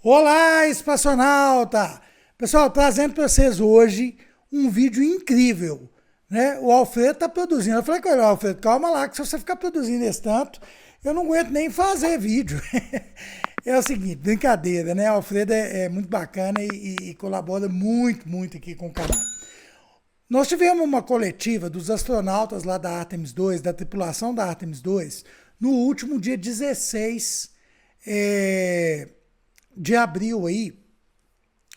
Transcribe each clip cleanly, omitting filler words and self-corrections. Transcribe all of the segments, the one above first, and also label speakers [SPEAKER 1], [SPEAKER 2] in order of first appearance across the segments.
[SPEAKER 1] Olá, espaçonauta! Pessoal, trazendo para vocês hoje um vídeo incrível, né? O Alfredo está produzindo. Eu falei com ele, Alfredo, calma lá, que se você ficar produzindo esse tanto, eu não aguento nem fazer vídeo. É o seguinte, brincadeira, né? O Alfredo é muito bacana e colabora muito aqui com o canal. Nós tivemos uma coletiva dos astronautas lá da Artemis 2, da tripulação da Artemis 2, no último dia 16 de abril aí,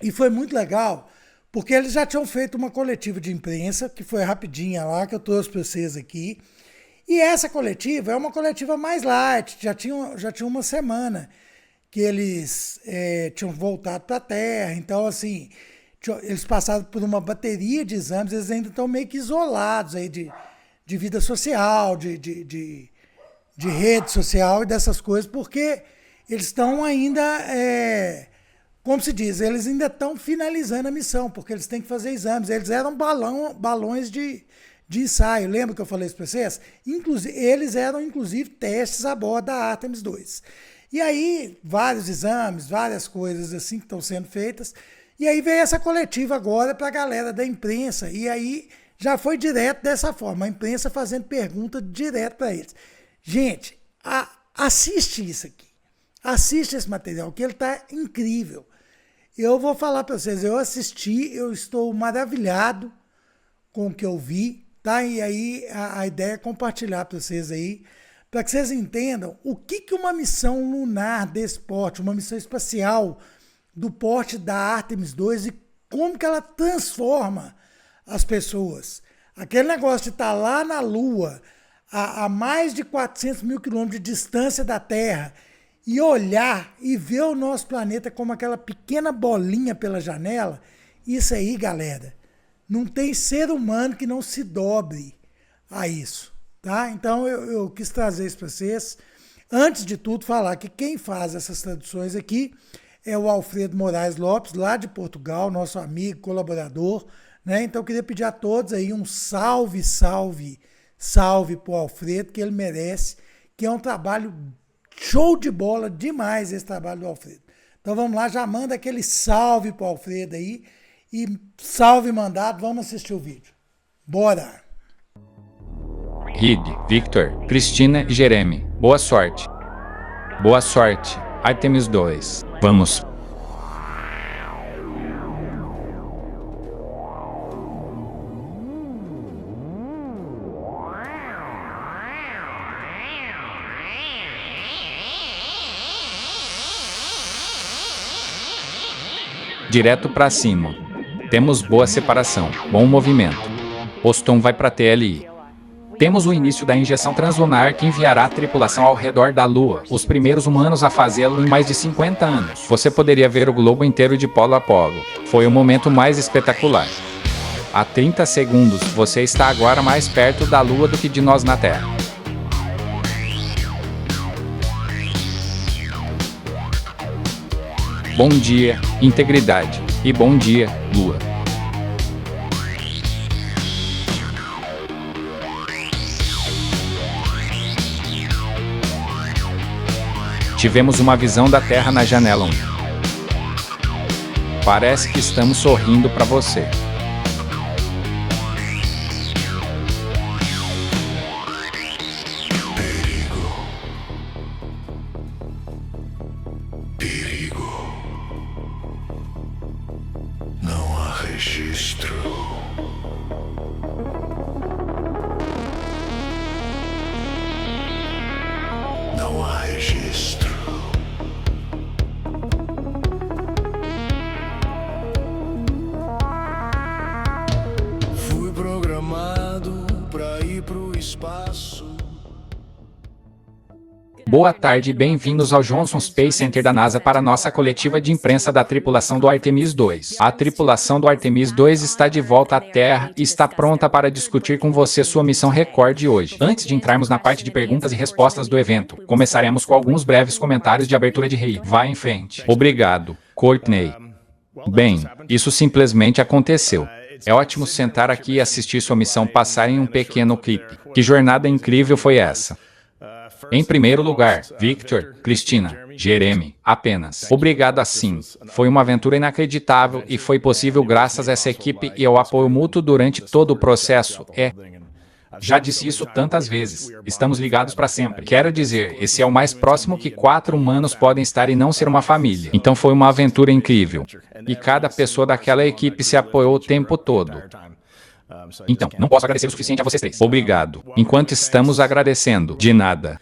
[SPEAKER 1] e foi muito legal, porque eles já tinham feito uma coletiva de imprensa, que foi rapidinha lá, que eu trouxe para vocês aqui, e essa coletiva é uma coletiva mais light, já tinha uma semana que eles tinham voltado para a Terra, então assim, eles passaram por uma bateria de exames, eles ainda estão meio que isolados aí de vida social, de rede social e dessas coisas, porque eles estão ainda, como se diz, eles ainda estão finalizando a missão, porque eles têm que fazer exames. Eles eram balões de ensaio, lembra que eu falei isso para vocês? Eles eram, inclusive, testes a bordo da Artemis 2. E aí, vários exames, várias coisas assim que estão sendo feitas. E aí veio essa coletiva agora para a galera da imprensa, e aí já foi direto dessa forma, a imprensa fazendo pergunta direto para eles. Gente, assiste isso aqui. Assiste esse material, que ele está incrível. Eu vou falar para vocês, eu assisti, eu estou maravilhado com o que eu vi, tá? E aí a ideia é compartilhar para vocês aí, para que vocês entendam o que uma missão lunar desse porte, uma missão espacial do porte da Artemis 2 e como que ela transforma as pessoas. Aquele negócio de estar lá na Lua, a mais de 400 mil quilômetros de distância da Terra, e olhar e ver o nosso planeta como aquela pequena bolinha pela janela, isso aí, galera, não tem ser humano que não se dobre a isso, tá? Então eu quis trazer isso para vocês. Antes de tudo, falar que quem faz essas traduções aqui é o Alfredo Moraes Lopes, lá de Portugal, nosso amigo, colaborador, né? Então eu queria pedir a todos aí um salve pro Alfredo, que ele merece, que é um trabalho show de bola demais esse trabalho do Alfredo. Então vamos lá, já manda aquele salve pro Alfredo aí. E salve mandado, vamos assistir o vídeo. Bora!
[SPEAKER 2] Reed, Victor, Cristina e Jeremy, boa sorte. Boa sorte, Artemis 2. Vamos. Direto pra cima. Temos boa separação, bom movimento. Poston vai pra TLI. Temos o início da injeção translunar que enviará a tripulação ao redor da Lua, os primeiros humanos a fazê-lo em mais de 50 anos. Você poderia ver o globo inteiro de polo a polo. Foi o momento mais espetacular. Há 30 segundos, você está agora mais perto da Lua do que de nós na Terra. Bom dia, integridade. E bom dia, Lua. Tivemos uma visão da Terra na janela 1. Parece que estamos sorrindo para você.
[SPEAKER 3] Não há registro. Não há registro. Fui programado para ir pro espaço.
[SPEAKER 2] Boa tarde e bem-vindos ao Johnson Space Center da NASA para nossa coletiva de imprensa da tripulação do Artemis 2. A tripulação do Artemis 2 está de volta à Terra e está pronta para discutir com você sua missão recorde hoje. Antes de entrarmos na parte de perguntas e respostas do evento, começaremos com alguns breves comentários de abertura de rei. Vá em frente. Obrigado, Courtney. Bem, isso simplesmente aconteceu. É ótimo sentar aqui e assistir sua missão passar em um pequeno clipe. Que jornada incrível foi essa? Em primeiro lugar, Victor, Cristina, Jeremy, apenas. Obrigado assim. Foi uma aventura inacreditável e foi possível graças a essa equipe e ao apoio mútuo durante todo o processo. Já disse isso tantas vezes. Estamos ligados para sempre. Quero dizer, esse é o mais próximo que 4 humanos podem estar e não ser uma família. Então foi uma aventura incrível. E cada pessoa daquela equipe se apoiou o tempo todo. Então, não posso agradecer o suficiente a vocês 3. Obrigado. Enquanto estamos agradecendo, de nada.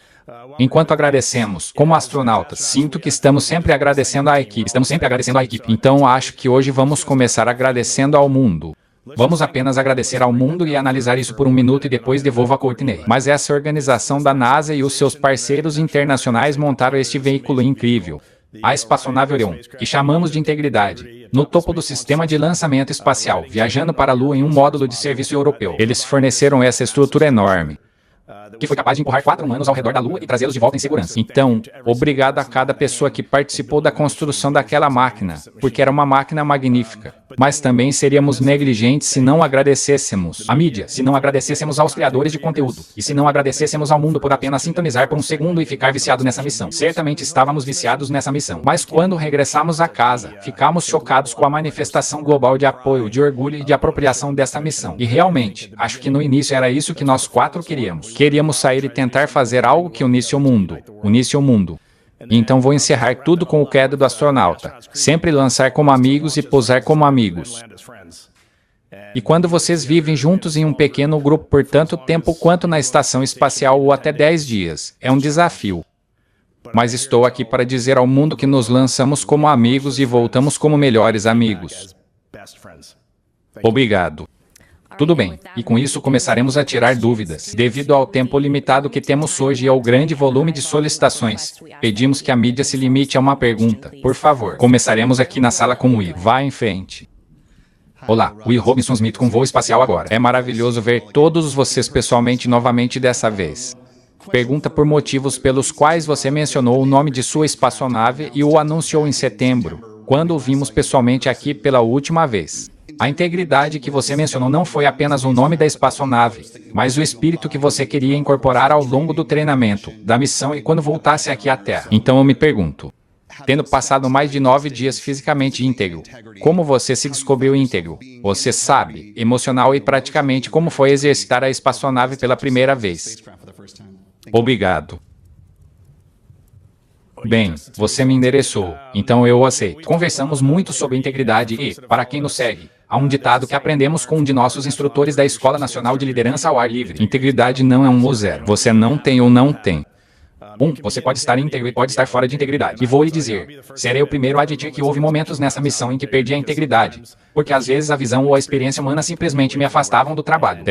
[SPEAKER 2] Enquanto agradecemos, como astronautas, sinto que estamos sempre agradecendo à equipe. Então acho que hoje vamos começar agradecendo ao mundo. Vamos apenas agradecer ao mundo e analisar isso por 1 minuto e depois devolvo a Courtney. Mas essa organização da NASA e os seus parceiros internacionais montaram este veículo incrível. A espaçonave Orion, que chamamos de Integridade, no topo do sistema de lançamento espacial, viajando para a Lua em um módulo de serviço europeu. Eles forneceram essa estrutura enorme, que foi capaz de empurrar 4 humanos ao redor da Lua e trazê-los de volta em segurança. Então, obrigado a cada pessoa que participou da construção daquela máquina, porque era uma máquina magnífica. Mas também seríamos negligentes se não agradecêssemos à mídia, se não agradecêssemos aos criadores de conteúdo, e se não agradecêssemos ao mundo por apenas sintonizar por 1 segundo e ficar viciado nessa missão. Certamente estávamos viciados nessa missão. Mas quando regressamos a casa, ficamos chocados com a manifestação global de apoio, de orgulho e de apropriação dessa missão. E realmente, acho que no início era isso que nós 4 queríamos. Queríamos sair e tentar fazer algo que unisse o mundo. Então vou encerrar tudo com o credo do astronauta. Sempre lançar como amigos e pousar como amigos. E quando vocês vivem juntos em um pequeno grupo por tanto tempo quanto na estação espacial ou até 10 dias, é um desafio. Mas estou aqui para dizer ao mundo que nos lançamos como amigos e voltamos como melhores amigos. Obrigado. Tudo bem, e com isso começaremos a tirar dúvidas. Devido ao tempo limitado que temos hoje e ao grande volume de solicitações, pedimos que a mídia se limite a uma pergunta. Por favor, começaremos aqui na sala com o Will. Vá em frente. Olá, Will Robinson Smith com voo espacial agora. É maravilhoso ver todos vocês pessoalmente novamente dessa vez. Pergunta por motivos pelos quais você mencionou o nome de sua espaçonave e o anunciou em setembro, quando o vimos pessoalmente aqui pela última vez. A integridade que você mencionou não foi apenas o nome da espaçonave, mas o espírito que você queria incorporar ao longo do treinamento, da missão e quando voltasse aqui à Terra. Então eu me pergunto, tendo passado mais de 9 dias fisicamente íntegro, como você se descobriu íntegro? Você sabe, emocional e praticamente como foi exercitar a espaçonave pela primeira vez. Obrigado. Bem, você me endereçou, então eu o aceito. Conversamos muito sobre integridade e, para quem nos segue, há um ditado que aprendemos com um de nossos instrutores da Escola Nacional de Liderança ao Ar Livre. Integridade não é 1 ou 0. Você não tem ou não tem. Você pode estar íntegro e pode estar fora de integridade. E vou lhe dizer, serei o primeiro a admitir que houve momentos nessa missão em que perdi a integridade, porque às vezes a visão ou a experiência humana simplesmente me afastavam do trabalho.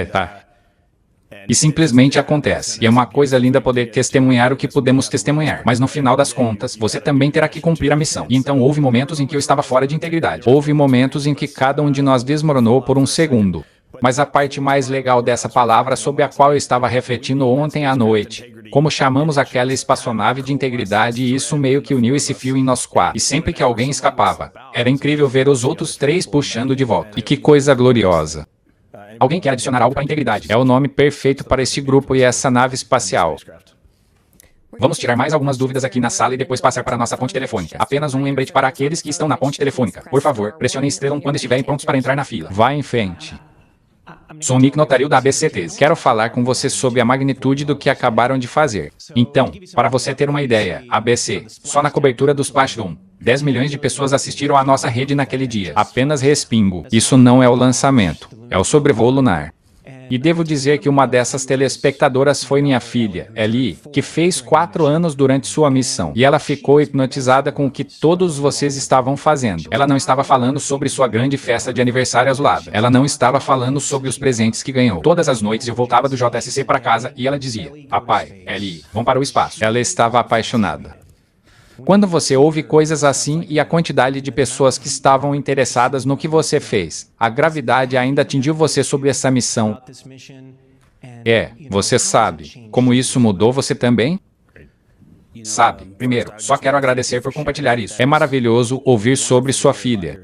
[SPEAKER 2] E simplesmente acontece. E é uma coisa linda poder testemunhar o que podemos testemunhar. Mas no final das contas, você também terá que cumprir a missão. E então houve momentos em que eu estava fora de integridade. Houve momentos em que cada um de nós desmoronou por 1 segundo. Mas a parte mais legal dessa palavra sobre a qual eu estava refletindo ontem à noite, como chamamos aquela espaçonave de integridade, e isso meio que uniu esse fio em nós 4. E sempre que alguém escapava, era incrível ver os outros 3 puxando de volta. E que coisa gloriosa. Alguém quer adicionar algo para a integridade. É o nome perfeito para este grupo e essa nave espacial. Vamos tirar mais algumas dúvidas aqui na sala e depois passar para a nossa ponte telefônica. Apenas um lembrete para aqueles que estão na ponte telefônica. Por favor, pressionem estrela 1 quando estiverem prontos para entrar na fila. Vá em frente. Sou Nick Notario da ABCTs. Quero falar com você sobre a magnitude do que acabaram de fazer. Então, para você ter uma ideia, ABC, só na cobertura do Splashdown, 10 milhões de pessoas assistiram à nossa rede naquele dia. Apenas respingo. Isso não é o lançamento. É o sobrevoo lunar. E devo dizer que uma dessas telespectadoras foi minha filha, Ellie, que fez 4 anos durante sua missão. E ela ficou hipnotizada com o que todos vocês estavam fazendo. Ela não estava falando sobre sua grande festa de aniversário azulada. Ela não estava falando sobre os presentes que ganhou. Todas as noites eu voltava do JSC para casa e ela dizia, papai, Ellie, vamos para o espaço. Ela estava apaixonada. Quando você ouve coisas assim e a quantidade de pessoas que estavam interessadas no que você fez, a gravidade ainda atingiu você sobre essa missão. Você sabe como isso mudou você também? Sabe, primeiro, só quero agradecer por compartilhar isso. É maravilhoso ouvir sobre sua filha.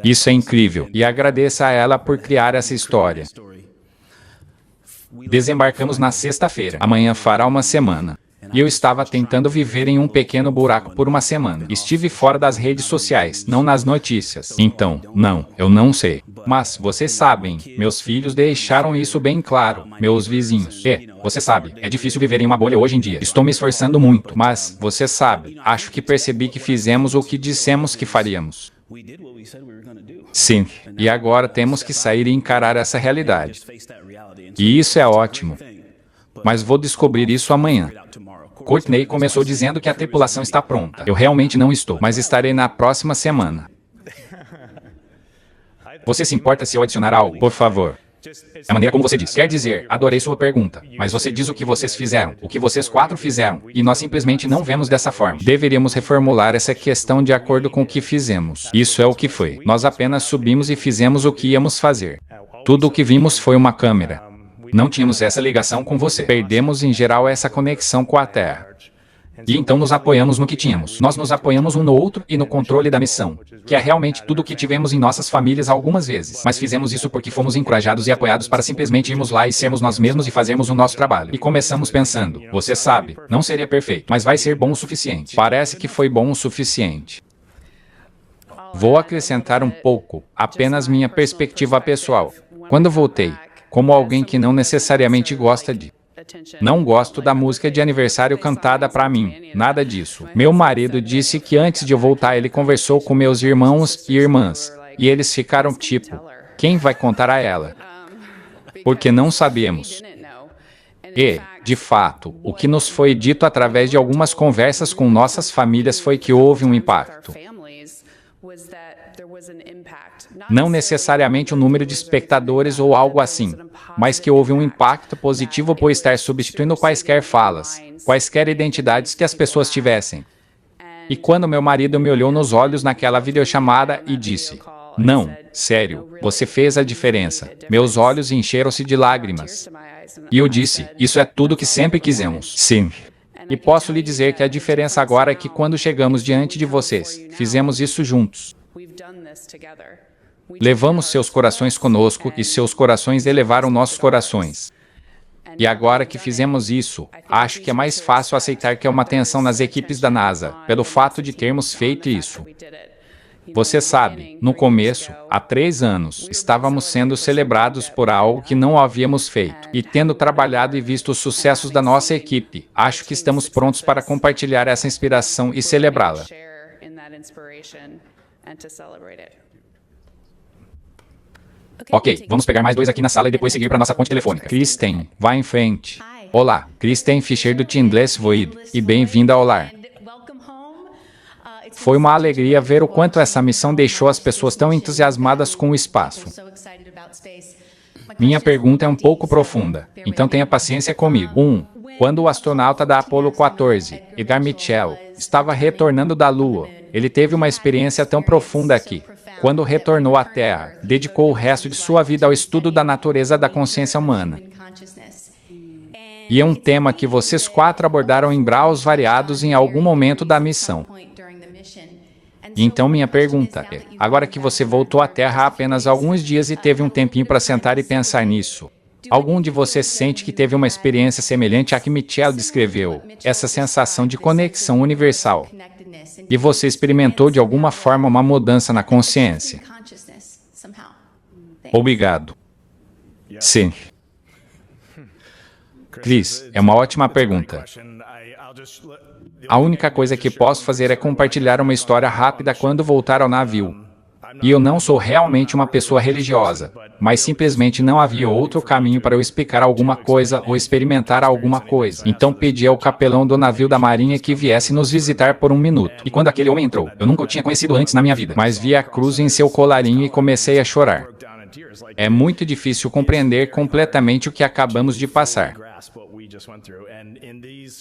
[SPEAKER 2] Isso é incrível. E agradeça a ela por criar essa história. Desembarcamos na sexta-feira. Amanhã fará uma semana. E eu estava tentando viver em um pequeno buraco por uma semana. Estive fora das redes sociais, não nas notícias. Então, não, eu não sei. Mas, vocês sabem, meus filhos deixaram isso bem claro, meus vizinhos. E, você sabe, é difícil viver em uma bolha hoje em dia. Estou me esforçando muito, mas, você sabe, acho que percebi que fizemos o que dissemos que faríamos. Sim, e agora temos que sair e encarar essa realidade. E isso é ótimo. Mas vou descobrir isso amanhã. Courtney começou dizendo que a tripulação está pronta. Eu realmente não estou, mas estarei na próxima semana. Você se importa se eu adicionar algo, por favor? A maneira como você diz. Quer dizer, adorei sua pergunta. Mas você diz o que vocês fizeram, o que vocês 4 fizeram, e nós simplesmente não vemos dessa forma. Deveríamos reformular essa questão de acordo com o que fizemos. Isso é o que foi. Nós apenas subimos e fizemos o que íamos fazer. Tudo o que vimos foi uma câmera. Não tínhamos essa ligação com você. Perdemos em geral essa conexão com a Terra. E então nos apoiamos no que tínhamos. Nós nos apoiamos um no outro e no controle da missão, que é realmente tudo o que tivemos em nossas famílias algumas vezes. Mas fizemos isso porque fomos encorajados e apoiados para simplesmente irmos lá e sermos nós mesmos e fazermos o nosso trabalho. E começamos pensando, você sabe, não seria perfeito, mas vai ser bom o suficiente. Parece que foi bom o suficiente. Vou acrescentar um pouco, apenas minha perspectiva pessoal. Quando voltei, como alguém que não necessariamente gosta de... Não gosto da música de aniversário cantada pra mim, nada disso. Meu marido disse que antes de eu voltar ele conversou com meus irmãos e irmãs, e eles ficaram tipo, quem vai contar a ela? Porque não sabemos. E, de fato, o que nos foi dito através de algumas conversas com nossas famílias foi que houve um impacto. Não necessariamente o número de espectadores ou algo assim, mas que houve um impacto positivo por estar substituindo quaisquer falas, quaisquer identidades que as pessoas tivessem. E quando meu marido me olhou nos olhos naquela videochamada e disse, não, sério, você fez a diferença. Meus olhos encheram-se de lágrimas. E eu disse, isso é tudo que sempre quisemos. Sim. E posso lhe dizer que a diferença agora é que quando chegamos diante de vocês, fizemos isso juntos. Levamos seus corações conosco e seus corações elevaram nossos corações. E agora que fizemos isso, acho que é mais fácil aceitar que é uma tensão nas equipes da NASA, pelo fato de termos feito isso. Você sabe, no começo, há 3 anos, estávamos sendo celebrados por algo que não havíamos feito. E tendo trabalhado e visto os sucessos da nossa equipe, acho que estamos prontos para compartilhar essa inspiração e celebrá-la. Ok, vamos pegar mais 2 aqui na sala e depois seguir para nossa ponte telefônica. Kristen, vá em frente. Olá, Kristen Fischer do Tindless Void, e bem-vinda ao lar. Foi uma alegria ver o quanto essa missão deixou as pessoas tão entusiasmadas com o espaço. Minha pergunta é um pouco profunda, então tenha paciência comigo. Quando o astronauta da Apollo 14, Edgar Mitchell, estava retornando da Lua, ele teve uma experiência tão profunda aqui. Quando retornou à Terra, dedicou o resto de sua vida ao estudo da natureza da consciência humana. E é um tema que vocês 4 abordaram em graus variados em algum momento da missão. Então minha pergunta é, agora que você voltou à Terra há apenas alguns dias e teve um tempinho para sentar e pensar nisso, algum de vocês sente que teve uma experiência semelhante à que Mitchell descreveu, essa sensação de conexão universal? E você experimentou de alguma forma uma mudança na consciência? Obrigado. Sim. Chris, é uma ótima pergunta. A única coisa que posso fazer é compartilhar uma história rápida quando voltar ao navio. E eu não sou realmente uma pessoa religiosa, mas simplesmente não havia outro caminho para eu explicar alguma coisa ou experimentar alguma coisa. Então pedi ao capelão do navio da Marinha que viesse nos visitar por 1 minuto. E quando aquele homem entrou, eu nunca o tinha conhecido antes na minha vida, mas vi a cruz em seu colarinho e comecei a chorar. É muito difícil compreender completamente o que acabamos de passar.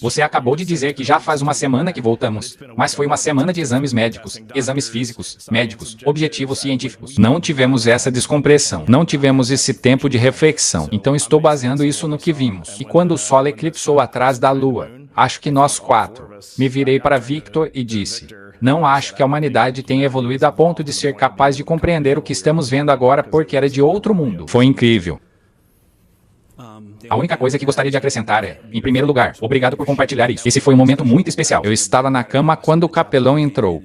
[SPEAKER 2] Você acabou de dizer que já faz uma semana que voltamos, mas foi uma semana de exames médicos, exames físicos, médicos, objetivos científicos. Não tivemos essa descompressão, não tivemos esse tempo de reflexão, então estou baseando isso no que vimos. E quando o Sol eclipsou atrás da Lua, acho que nós 4, me virei para Victor e disse, não acho que a humanidade tenha evoluído a ponto de ser capaz de compreender o que estamos vendo agora porque era de outro mundo. Foi incrível. A única coisa que gostaria de acrescentar é, em primeiro lugar, obrigado por compartilhar isso. Esse foi um momento muito especial. Eu estava na cama quando o capelão entrou.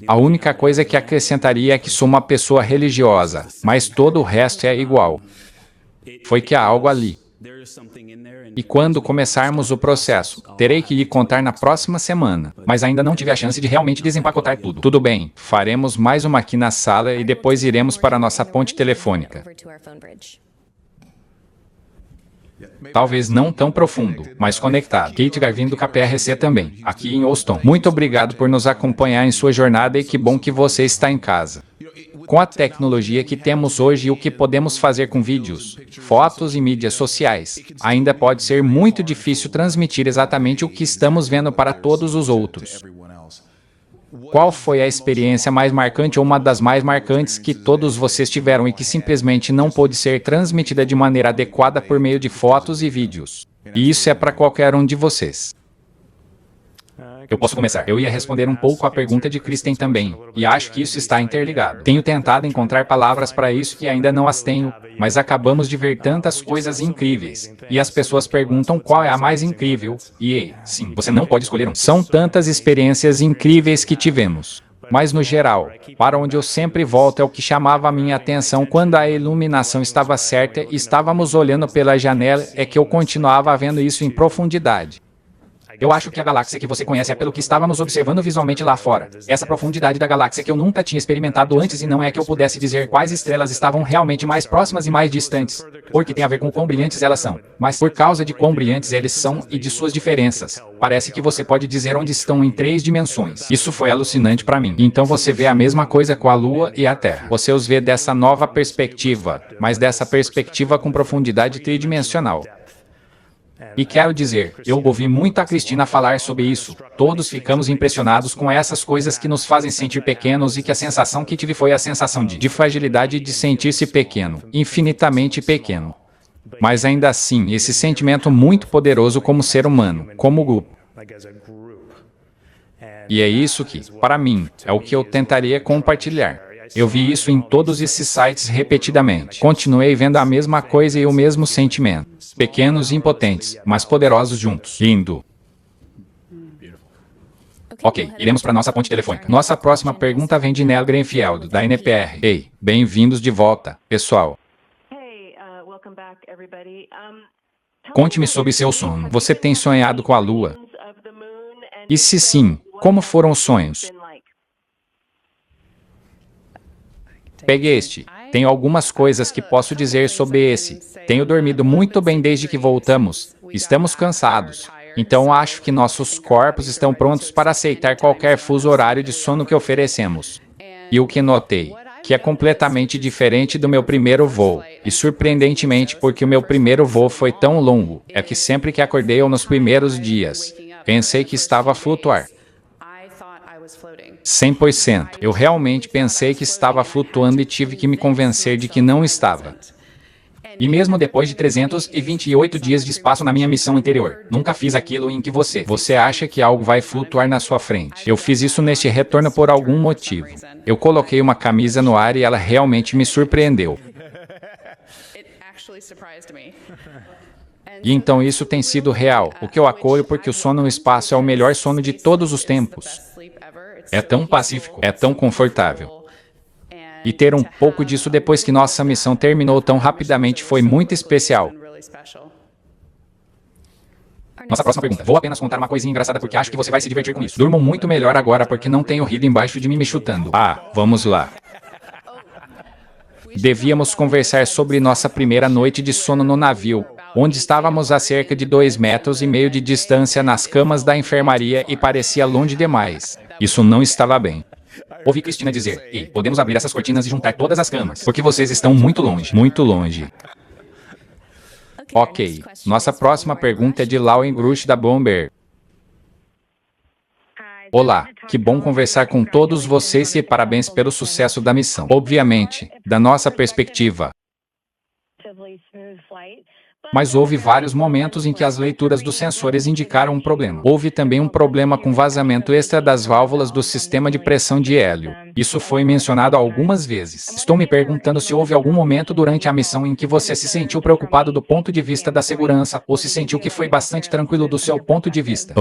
[SPEAKER 2] A única coisa que acrescentaria é que sou uma pessoa religiosa, mas todo o resto é igual. Foi que há algo ali. E quando começarmos o processo, terei que lhe contar na próxima semana, mas ainda não tive a chance de realmente desempacotar tudo. Tudo bem, faremos mais uma aqui na sala e depois iremos para a nossa ponte telefônica. Talvez não tão profundo, mas conectado. Kate Garvin do KPRC também, aqui em Houston. Muito obrigado por nos acompanhar em sua jornada e que bom que você está em casa. Com a tecnologia que temos hoje e o que podemos fazer com vídeos, fotos e mídias sociais, ainda pode ser muito difícil transmitir exatamente o que estamos vendo para todos os outros. Qual foi a experiência mais marcante ou uma das mais marcantes que todos vocês tiveram e que simplesmente não pôde ser transmitida de maneira adequada por meio de fotos e vídeos? E isso é para qualquer um de vocês. Eu posso começar. Eu ia responder um pouco a pergunta de Kristen também, e acho que isso está interligado. Tenho tentado encontrar palavras para isso e ainda não as tenho, mas acabamos de ver tantas coisas incríveis. E as pessoas perguntam qual é a mais incrível, e sim, você não pode escolher um. São tantas experiências incríveis que tivemos. Mas no geral, para onde eu sempre volto é o que chamava a minha atenção quando a iluminação estava certa e estávamos olhando pela janela, é que eu continuava vendo isso em profundidade. Eu acho que a galáxia que você conhece é pelo que estávamos observando visualmente lá fora. Essa profundidade da galáxia que eu nunca tinha experimentado antes, e não é que eu pudesse dizer quais estrelas estavam realmente mais próximas e mais distantes, porque tem a ver com quão brilhantes elas são, mas por causa de quão brilhantes eles são e de suas diferenças. Parece que você pode dizer onde estão em 3 dimensões. Isso foi alucinante para mim. Então você vê a mesma coisa com a Lua e a Terra. Você os vê dessa nova perspectiva, mas dessa perspectiva com profundidade tridimensional. E quero dizer, eu ouvi muito a Cristina falar sobre isso. Todos ficamos impressionados com essas coisas que nos fazem sentir pequenos e que a sensação que tive foi a sensação de fragilidade de sentir-se pequeno, infinitamente pequeno. Mas ainda assim, esse sentimento muito poderoso como ser humano, como grupo. E é isso que, para mim, é o que eu tentaria compartilhar. Eu vi isso em todos esses sites repetidamente. Continuei vendo a mesma coisa e o mesmo sentimento. Pequenos e impotentes, mas poderosos juntos. Lindo. Ok, iremos para nossa ponte telefônica. Nossa próxima pergunta vem de Nell Greenfield, da NPR. Ei, bem-vindos de volta, pessoal. Conte-me sobre seu sono. Você tem sonhado com a Lua? E se sim, como foram os sonhos? Pegue este. Tenho algumas coisas que posso dizer sobre esse. Tenho dormido muito bem desde que voltamos. Estamos cansados. Então acho que nossos corpos estão prontos para aceitar qualquer fuso horário de sono que oferecemos. E o que notei, que é completamente diferente do meu primeiro voo. E surpreendentemente, porque o meu primeiro voo foi tão longo, é que sempre que acordei ou nos primeiros dias, pensei que estava a flutuar. 100%. Eu realmente pensei que estava flutuando e tive que me convencer de que não estava. E mesmo depois de 328 dias de espaço na minha missão anterior, nunca fiz aquilo em que você acha que algo vai flutuar na sua frente. Eu fiz isso neste retorno por algum motivo. Eu coloquei uma camisa no ar e ela realmente me surpreendeu. E então isso tem sido real, o que eu acolho porque o sono no espaço é o melhor sono de todos os tempos. É tão pacífico, é tão confortável. E ter um pouco disso depois que nossa missão terminou tão rapidamente foi muito especial. Nossa próxima pergunta. Vou apenas contar uma coisinha engraçada porque acho que você vai se divertir com isso. Durmo muito melhor agora porque não tenho rido embaixo de mim me chutando. Ah, vamos lá. Devíamos conversar sobre nossa primeira noite de sono no navio, onde estávamos a cerca de 2,5 metros de distância nas camas da enfermaria e parecia longe demais. Isso não estava bem. Ouvi Cristina dizer, ei, podemos abrir essas cortinas e juntar todas as camas, porque vocês estão muito longe, muito longe. Ok, nossa próxima pergunta é de Lauren Grush da Bloomberg. Olá, que bom conversar com todos vocês e parabéns pelo sucesso da missão. Obviamente, da nossa perspectiva, Mas houve vários momentos em que as leituras dos sensores indicaram um problema. Houve também um problema com vazamento extra das válvulas do sistema de pressão de hélio. Isso foi mencionado algumas vezes. Estou me perguntando se houve algum momento durante a missão em que você se sentiu preocupado do ponto de vista da segurança, ou se sentiu que foi bastante tranquilo do seu ponto de vista.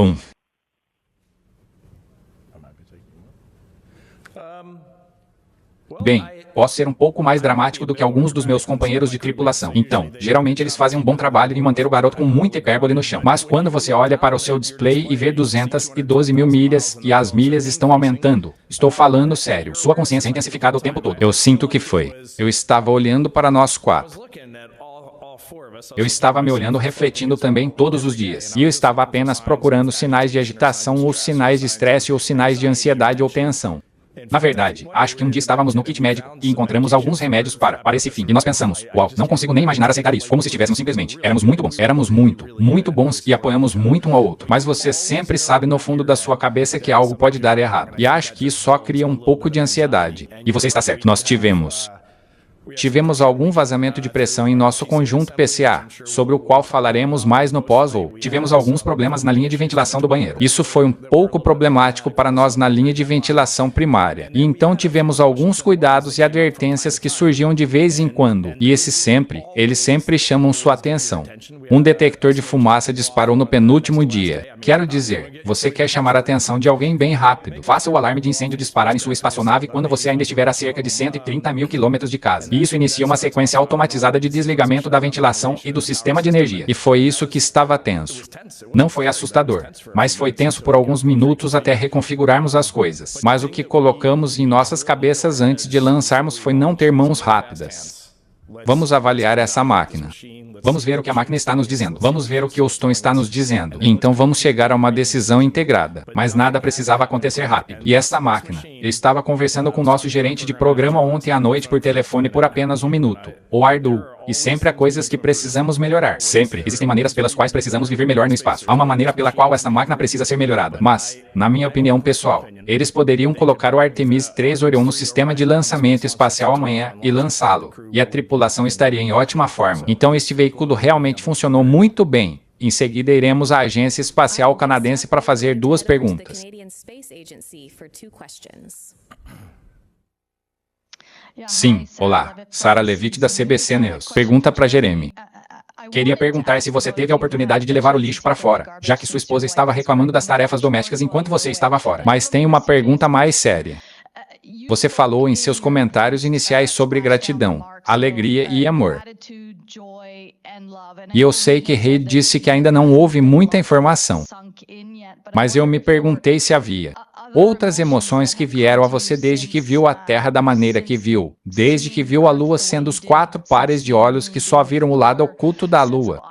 [SPEAKER 2] Bem, posso ser um pouco mais dramático do que alguns dos meus companheiros de tripulação. Então, geralmente eles fazem um bom trabalho de manter o garoto com muita hipérbole no chão. Mas quando você olha para o seu display e vê 212 mil milhas e as milhas estão aumentando, estou falando sério, sua consciência é intensificada o tempo todo. Eu sinto que foi. Eu estava olhando para nós quatro. Eu estava me olhando refletindo também todos os dias. E eu estava apenas procurando sinais de agitação ou sinais de estresse ou sinais de ansiedade ou tensão. Na verdade, acho que um dia estávamos no kit médico e encontramos alguns remédios para esse fim. E nós pensamos, uau, não consigo nem imaginar aceitar isso. Como se estivéssemos simplesmente. Éramos muito bons. Éramos muito bons e apoiamos muito um ao outro. Mas você sempre sabe no fundo da sua cabeça que algo pode dar errado. E acho que isso só cria um pouco de ansiedade. E você está certo. Nós tivemos algum vazamento de pressão em nosso conjunto PCA, sobre o qual falaremos mais no pós-voo. Tivemos alguns problemas na linha de ventilação do banheiro. Isso foi um pouco problemático para nós na linha de ventilação primária. E então tivemos alguns cuidados e advertências que surgiam de vez em quando. E eles sempre chamam sua atenção. Um detector de fumaça disparou no penúltimo dia. Quero dizer, você quer chamar a atenção de alguém bem rápido. Faça o alarme de incêndio disparar em sua espaçonave quando você ainda estiver a cerca de 130 mil quilômetros de casa. E isso inicia uma sequência automatizada de desligamento da ventilação e do sistema de energia. E foi isso que estava tenso. Não foi assustador, mas foi tenso por alguns minutos até reconfigurarmos as coisas. Mas o que colocamos em nossas cabeças antes de lançarmos foi não ter mãos rápidas. Vamos avaliar essa máquina. Vamos ver o que a máquina está nos dizendo. Vamos ver o que Houston está nos dizendo. E então vamos chegar a uma decisão integrada. Mas nada precisava acontecer rápido. E essa máquina. Eu estava conversando com o nosso gerente de programa ontem à noite por telefone por apenas um minuto. O Ardu. E sempre há coisas que precisamos melhorar. Sempre. Existem maneiras pelas quais precisamos viver melhor no espaço. Há uma maneira pela qual essa máquina precisa ser melhorada. Mas, na minha opinião pessoal, eles poderiam colocar o Artemis 3 Orion no sistema de lançamento espacial amanhã e lançá-lo. E a tripulação estaria em ótima forma. Então este veículo realmente funcionou muito bem. Em seguida iremos à Agência Espacial Canadense para fazer duas perguntas. Sim, olá. Sarah Levitt da CBC News. Pergunta para Jeremy. Queria perguntar se você teve a oportunidade de levar o lixo para fora, já que sua esposa estava reclamando das tarefas domésticas enquanto você estava fora. Mas tem uma pergunta mais séria. Você falou em seus comentários iniciais sobre gratidão, alegria e amor. E eu sei que Reid disse que ainda não houve muita informação. Mas eu me perguntei se havia outras emoções que vieram a você desde que viu a Terra da maneira que viu, desde que viu a Lua sendo os 4 pares de olhos que só viram o lado oculto da Lua.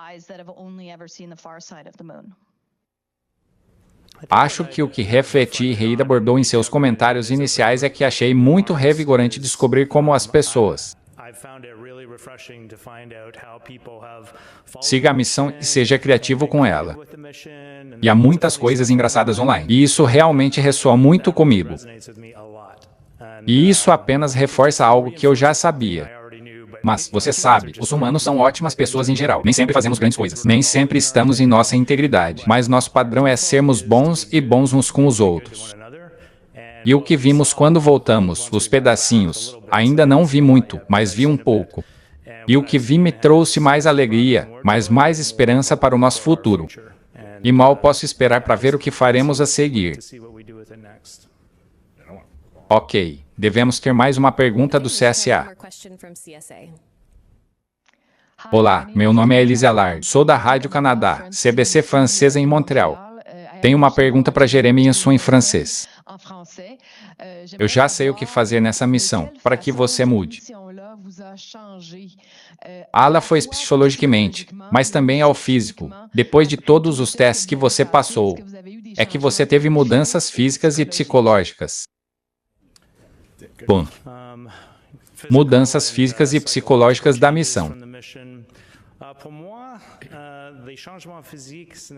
[SPEAKER 2] Acho que o que refleti e Reid abordou em seus comentários iniciais é que achei muito revigorante descobrir como as pessoas. Siga a missão e seja criativo com ela. E há muitas coisas engraçadas online. E isso realmente ressoa muito comigo. E isso apenas reforça algo que eu já sabia. Mas, você sabe, os humanos são ótimas pessoas em geral. Nem sempre fazemos grandes coisas. Nem sempre estamos em nossa integridade. Mas nosso padrão é sermos bons e bons uns com os outros. E o que vimos quando voltamos, os pedacinhos, ainda não vi muito, mas vi um pouco. E o que vi me trouxe mais alegria, mas mais esperança para o nosso futuro. E mal posso esperar para ver o que faremos a seguir. Ok, devemos ter mais uma pergunta do CSA. Olá, meu nome é Elise Allard, sou da Rádio Canadá, CBC francesa em Montreal. Tenho uma pergunta para Jeremy em francês. Eu já sei o que fazer nessa missão, para que você mude. Ala foi psicologicamente, mas também ao físico. Depois de todos os testes que você passou, é que você teve mudanças físicas e psicológicas. Bom, mudanças físicas e psicológicas da missão.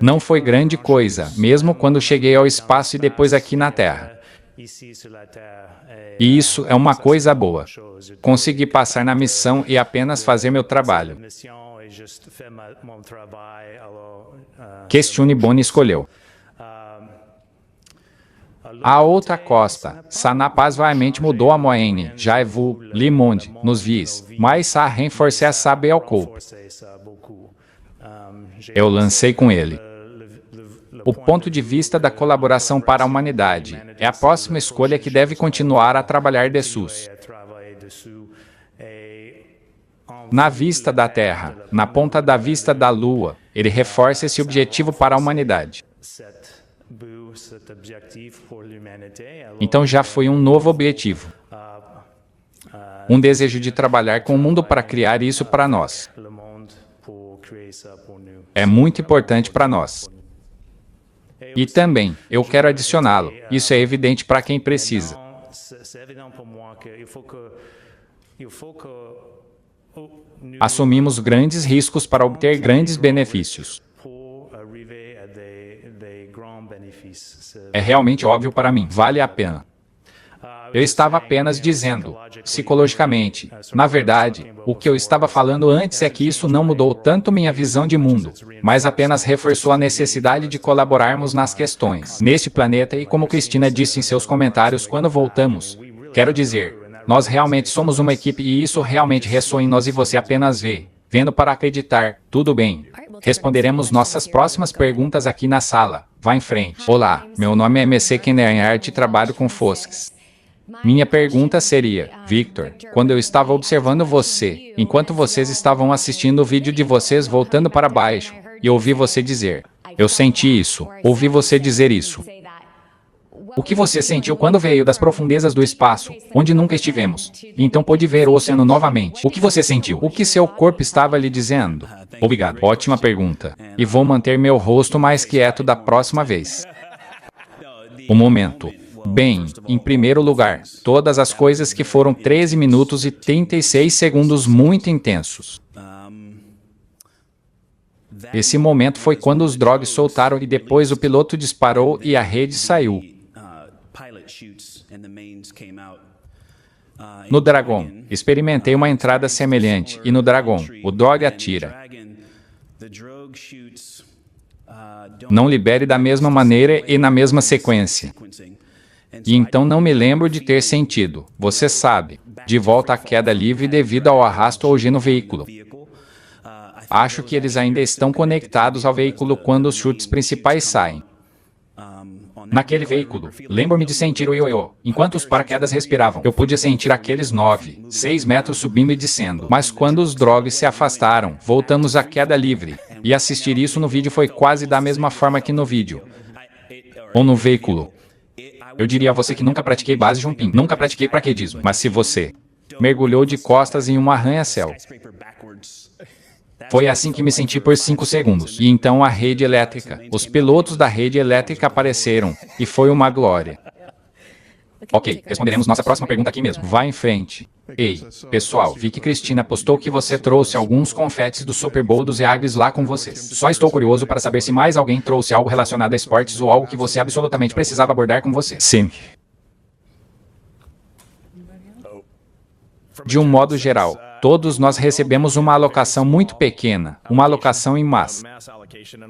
[SPEAKER 2] Não foi grande coisa, mesmo quando cheguei ao espaço e depois aqui na Terra. E isso é uma coisa boa. Consegui passar na missão e apenas fazer meu trabalho. Questione Boni escolheu. A outra costa, Sanapaz vaiamente mudou a Moene, Jaivu, Limonde, nos vis, mas sa renforcer a saber ao corpo. Eu lancei com ele. O ponto de vista da colaboração para a humanidade é a próxima escolha que deve continuar a trabalhar de SUS. Na vista da Terra, na ponta da vista da Lua, ele reforça esse objetivo para a humanidade. Então já foi um novo objetivo. Um desejo de trabalhar com o mundo para criar isso para nós. É muito importante para nós. E também, eu quero adicioná-lo, isso é evidente para quem precisa. Assumimos grandes riscos para obter grandes benefícios. É realmente óbvio para mim, vale a pena. Eu estava apenas dizendo, psicologicamente, na verdade, o que eu estava falando antes é que isso não mudou tanto minha visão de mundo, mas apenas reforçou a necessidade de colaborarmos nas questões, neste planeta e como Cristina disse em seus comentários quando voltamos. Quero dizer, nós realmente somos uma equipe e isso realmente ressoa em nós e você apenas vê, vendo para acreditar, tudo bem. Responderemos nossas próximas perguntas aqui na sala. Vá em frente. Olá, meu nome é MC Kennerhart e trabalho com Fosques. Minha pergunta seria, Victor, quando eu estava observando você, enquanto vocês estavam assistindo o vídeo de vocês voltando para baixo, e ouvi você dizer, eu senti isso, ouvi você dizer isso. O que você sentiu quando veio das profundezas do espaço, onde nunca estivemos, e então pôde ver o oceano novamente? O que você sentiu? O que seu corpo estava lhe dizendo? Obrigado. Ótima pergunta. E vou manter meu rosto mais quieto da próxima vez. O momento. Bem, em primeiro lugar, todas as coisas que foram 13 minutos e 36 segundos muito intensos. Esse momento foi quando os drones soltaram e depois o piloto disparou e a rede saiu. No Dragon, experimentei uma entrada semelhante, e no Dragon, o drone atira. Não libere da mesma maneira e na mesma sequência. E então não me lembro de ter sentido, você sabe, de volta à queda livre devido ao arrasto ou G no veículo. Acho que eles ainda estão conectados ao veículo quando os chutes principais saem. Naquele veículo, lembro-me de sentir o ioiô. Enquanto os paraquedas respiravam, eu pude sentir aqueles 9, 6 metros subindo e descendo. Mas quando os drones se afastaram, voltamos à queda livre. E assistir isso no vídeo foi quase da mesma forma que no vídeo. Ou no veículo. Eu diria a você que nunca pratiquei base jumping, nunca pratiquei paraquedismo. Mas se você mergulhou de costas em um arranha-céu. Foi assim que me senti por 5 segundos. E então a rede elétrica, os pilotos da rede elétrica apareceram, e foi uma glória. Ok, responderemos nossa próxima pergunta aqui mesmo. Vá em frente. Ei, pessoal, vi que Cristina postou que você trouxe alguns confetes do Super Bowl dos Eagles lá com vocês. Só estou curioso para saber se mais alguém trouxe algo relacionado a esportes ou algo que você absolutamente precisava abordar com você. Sim. De um modo geral, todos nós recebemos uma alocação muito pequena, uma alocação em massa.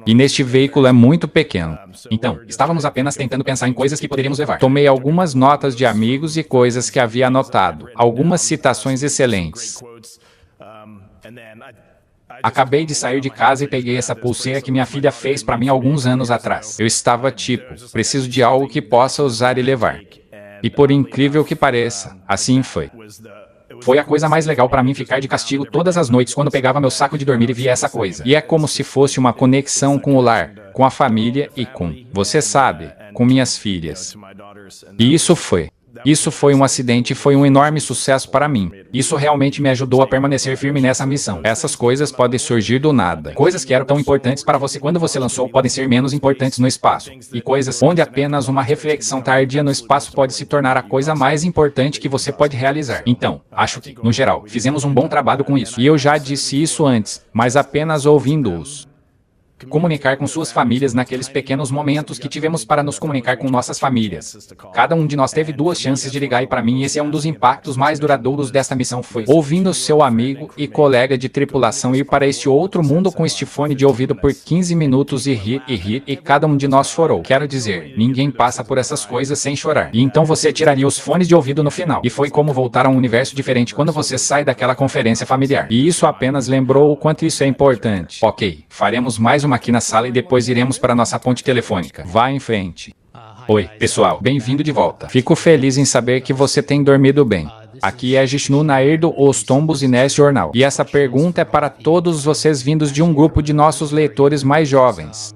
[SPEAKER 2] E neste veículo é muito pequeno. Então, estávamos apenas tentando pensar em coisas que poderíamos levar. Tomei algumas notas de amigos e coisas que havia anotado, algumas citações excelentes. Acabei de sair de casa e peguei essa pulseira que minha filha fez para mim alguns anos atrás. Eu estava tipo, preciso de algo que possa usar e levar. E por incrível que pareça, assim foi. Foi a coisa mais legal para mim ficar de castigo todas as noites quando pegava meu saco de dormir e via essa coisa. E é como se fosse uma conexão com o lar, com a família e com, você sabe, com minhas filhas. E isso foi um acidente e foi um enorme sucesso para mim. Isso realmente me ajudou a permanecer firme nessa missão. Essas coisas podem surgir do nada. Coisas que eram tão importantes para você quando você lançou podem ser menos importantes no espaço. E coisas onde apenas uma reflexão tardia no espaço pode se tornar a coisa mais importante que você pode realizar. Então, acho que, no geral, fizemos um bom trabalho com isso. E eu já disse isso antes, mas apenas ouvindo-os. Comunicar com suas famílias naqueles pequenos momentos que tivemos para nos comunicar com nossas famílias. Cada um de nós teve 2 chances de ligar e para mim esse é um dos impactos mais duradouros desta missão foi ouvindo seu amigo e colega de tripulação ir para este outro mundo com este fone de ouvido por 15 minutos e rir e cada um de nós chorou. Quero dizer, ninguém passa por essas coisas sem chorar. E então você tiraria os fones de ouvido no final. E foi como voltar a um universo diferente quando você sai daquela conferência familiar. E isso apenas lembrou o quanto isso é importante. Ok, faremos mais uma aqui na sala e depois iremos para nossa ponte telefônica. Vá em frente. Oi, pessoal, bem-vindo de volta. Fico feliz em saber que você tem dormido bem. Aqui é Jishnu Nair do Os Tombos Inés Jornal. E essa pergunta é para todos vocês vindos de um grupo de nossos leitores mais jovens.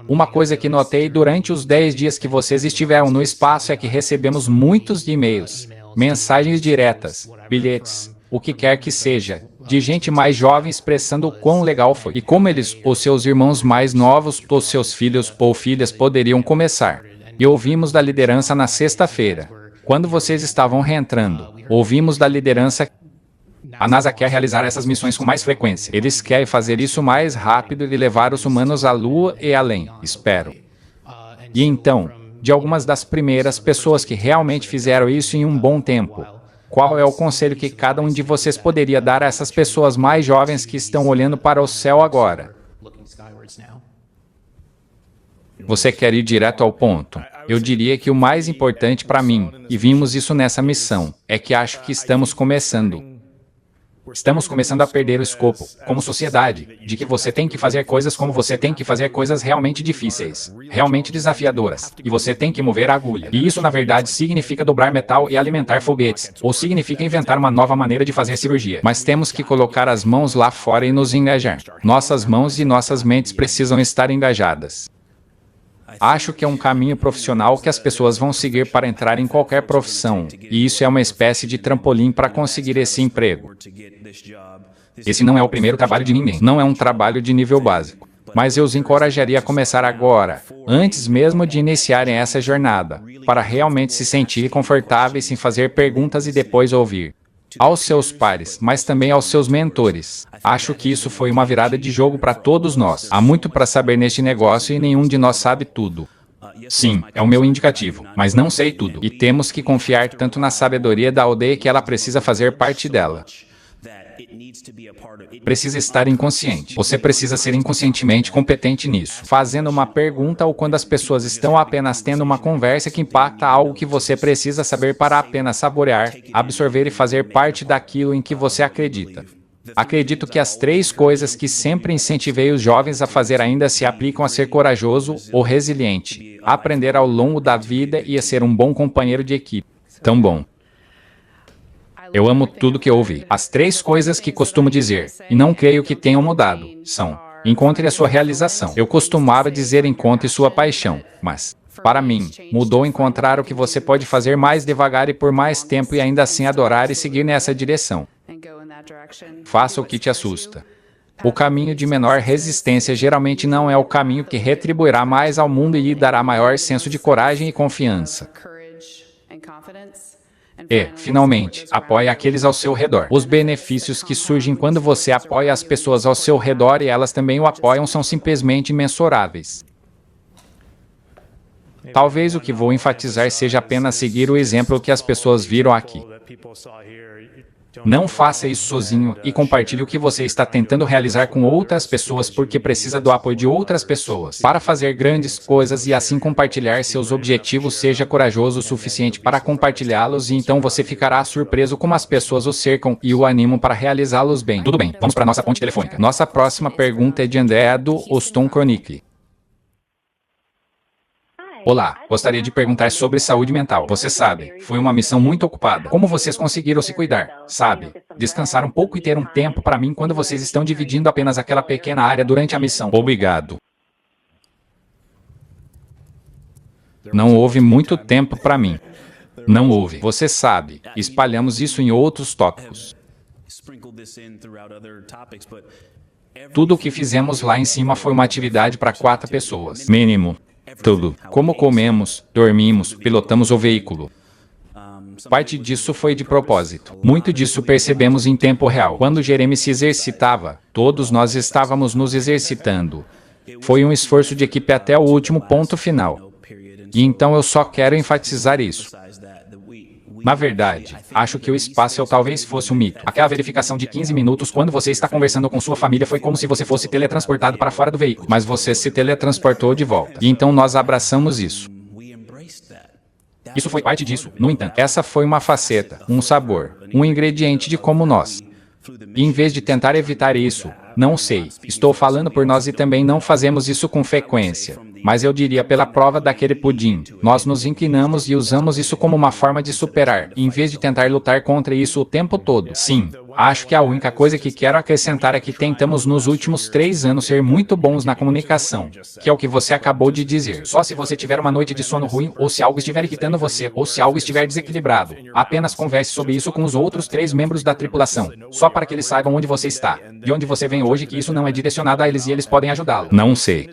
[SPEAKER 2] Uma coisa que notei durante os 10 dias que vocês estiveram no espaço é que recebemos muitos e-mails, mensagens diretas, bilhetes, o que quer que seja, de gente mais jovem expressando o quão legal foi. E como eles, os seus irmãos mais novos, os seus filhos ou filhas poderiam começar. E ouvimos da liderança na sexta-feira. Quando vocês estavam reentrando, ouvimos da liderança. A NASA quer realizar essas missões com mais frequência. Eles querem fazer isso mais rápido e levar os humanos à Lua e além, espero. E então, de algumas das primeiras pessoas que realmente fizeram isso em um bom tempo, qual é o conselho que cada um de vocês poderia dar a essas pessoas mais jovens que estão olhando para o céu agora? Você quer ir direto ao ponto? Eu diria que o mais importante para mim, e vimos isso nessa missão, é que acho que estamos começando. Estamos começando a perder o escopo, como sociedade, de que você tem que fazer coisas como você tem que fazer coisas realmente difíceis, realmente desafiadoras, e você tem que mover a agulha. E isso na verdade significa dobrar metal e alimentar foguetes, ou significa inventar uma nova maneira de fazer cirurgia. Mas temos que colocar as mãos lá fora e nos engajar. Nossas mãos e nossas mentes precisam estar engajadas. Acho que é um caminho profissional que as pessoas vão seguir para entrar em qualquer profissão, e isso é uma espécie de trampolim para conseguir esse emprego. Esse não é o primeiro trabalho de ninguém, não é um trabalho de nível básico. Mas eu os encorajaria a começar agora, antes mesmo de iniciarem essa jornada, para realmente se sentir confortáveis em fazer perguntas e depois ouvir. Aos seus pares, mas também aos seus mentores. Acho que isso foi uma virada de jogo para todos nós. Há muito para saber neste negócio e nenhum de nós sabe tudo. Sim, é o meu indicativo, mas não sei tudo. E temos que confiar tanto na sabedoria da aldeia que ela precisa fazer parte dela. Precisa estar inconsciente. Você precisa ser inconscientemente competente nisso. Fazendo uma pergunta ou quando as pessoas estão apenas tendo uma conversa que impacta algo que você precisa saber para apenas saborear, absorver e fazer parte daquilo em que você acredita. Acredito que as 3 coisas que sempre incentivei os jovens a fazer ainda se aplicam a ser corajoso ou resiliente, a aprender ao longo da vida e a ser um bom companheiro de equipe. Tão bom. Eu amo tudo que ouvi. As 3 coisas que costumo dizer, e não creio que tenham mudado, são: encontre a sua realização. Eu costumava dizer encontre sua paixão, mas, para mim, mudou encontrar o que você pode fazer mais devagar e por mais tempo e ainda assim adorar e seguir nessa direção. Faça o que te assusta. O caminho de menor resistência geralmente não é o caminho que retribuirá mais ao mundo e lhe dará maior senso de coragem e confiança. E, finalmente, apoie aqueles ao seu redor. Os benefícios que surgem quando você apoia as pessoas ao seu redor e elas também o apoiam são simplesmente imensuráveis. Talvez o que vou enfatizar seja apenas seguir o exemplo que as pessoas viram aqui. Não faça isso sozinho e compartilhe o que você está tentando realizar com outras pessoas porque precisa do apoio de outras pessoas para fazer grandes coisas e assim compartilhar seus objetivos. Seja corajoso o suficiente para compartilhá-los e então você ficará surpreso como as pessoas o cercam e o animam para realizá-los bem. Tudo bem, vamos para nossa ponte telefônica. Nossa próxima pergunta é de Andrea do Oston Chronicle. Olá, gostaria de perguntar sobre saúde mental. Você sabe, foi uma missão muito ocupada. Como vocês conseguiram se cuidar? Sabe, descansar um pouco e ter um tempo para mim quando vocês estão dividindo apenas aquela pequena área durante a missão. Obrigado. Não houve muito tempo para mim. Não houve. Você sabe, espalhamos isso em outros tópicos. Tudo o que fizemos lá em cima foi uma atividade para 4 pessoas. Mínimo. Tudo. Como comemos, dormimos, pilotamos o veículo. Parte disso foi de propósito. Muito disso percebemos em tempo real. Quando Jeremy se exercitava, todos nós estávamos nos exercitando. Foi um esforço de equipe até o último ponto final. E então eu só quero enfatizar isso. Na verdade, acho que o espaço talvez fosse um mito. Aquela verificação de 15 minutos quando você está conversando com sua família foi como se você fosse teletransportado para fora do veículo, mas você se teletransportou de volta. E então nós abraçamos isso. Isso foi parte disso. No entanto, essa foi uma faceta, um sabor, um ingrediente de como nós. E em vez de tentar evitar isso, não sei, estou falando por nós e também não fazemos isso com frequência, mas eu diria pela prova daquele pudim, nós nos inclinamos e usamos isso como uma forma de superar, em vez de tentar lutar contra isso o tempo todo. Sim, acho que a única coisa que quero acrescentar é que tentamos nos últimos 3 anos ser muito bons na comunicação, que é o que você acabou de dizer. Só se você tiver uma noite de sono ruim, ou se algo estiver irritando você, ou se algo estiver desequilibrado, apenas converse sobre isso com os outros 3 membros da tripulação, só para que eles saibam onde você está, de onde você vem hoje, que isso não é direcionado a eles e eles podem ajudá-lo. Não sei.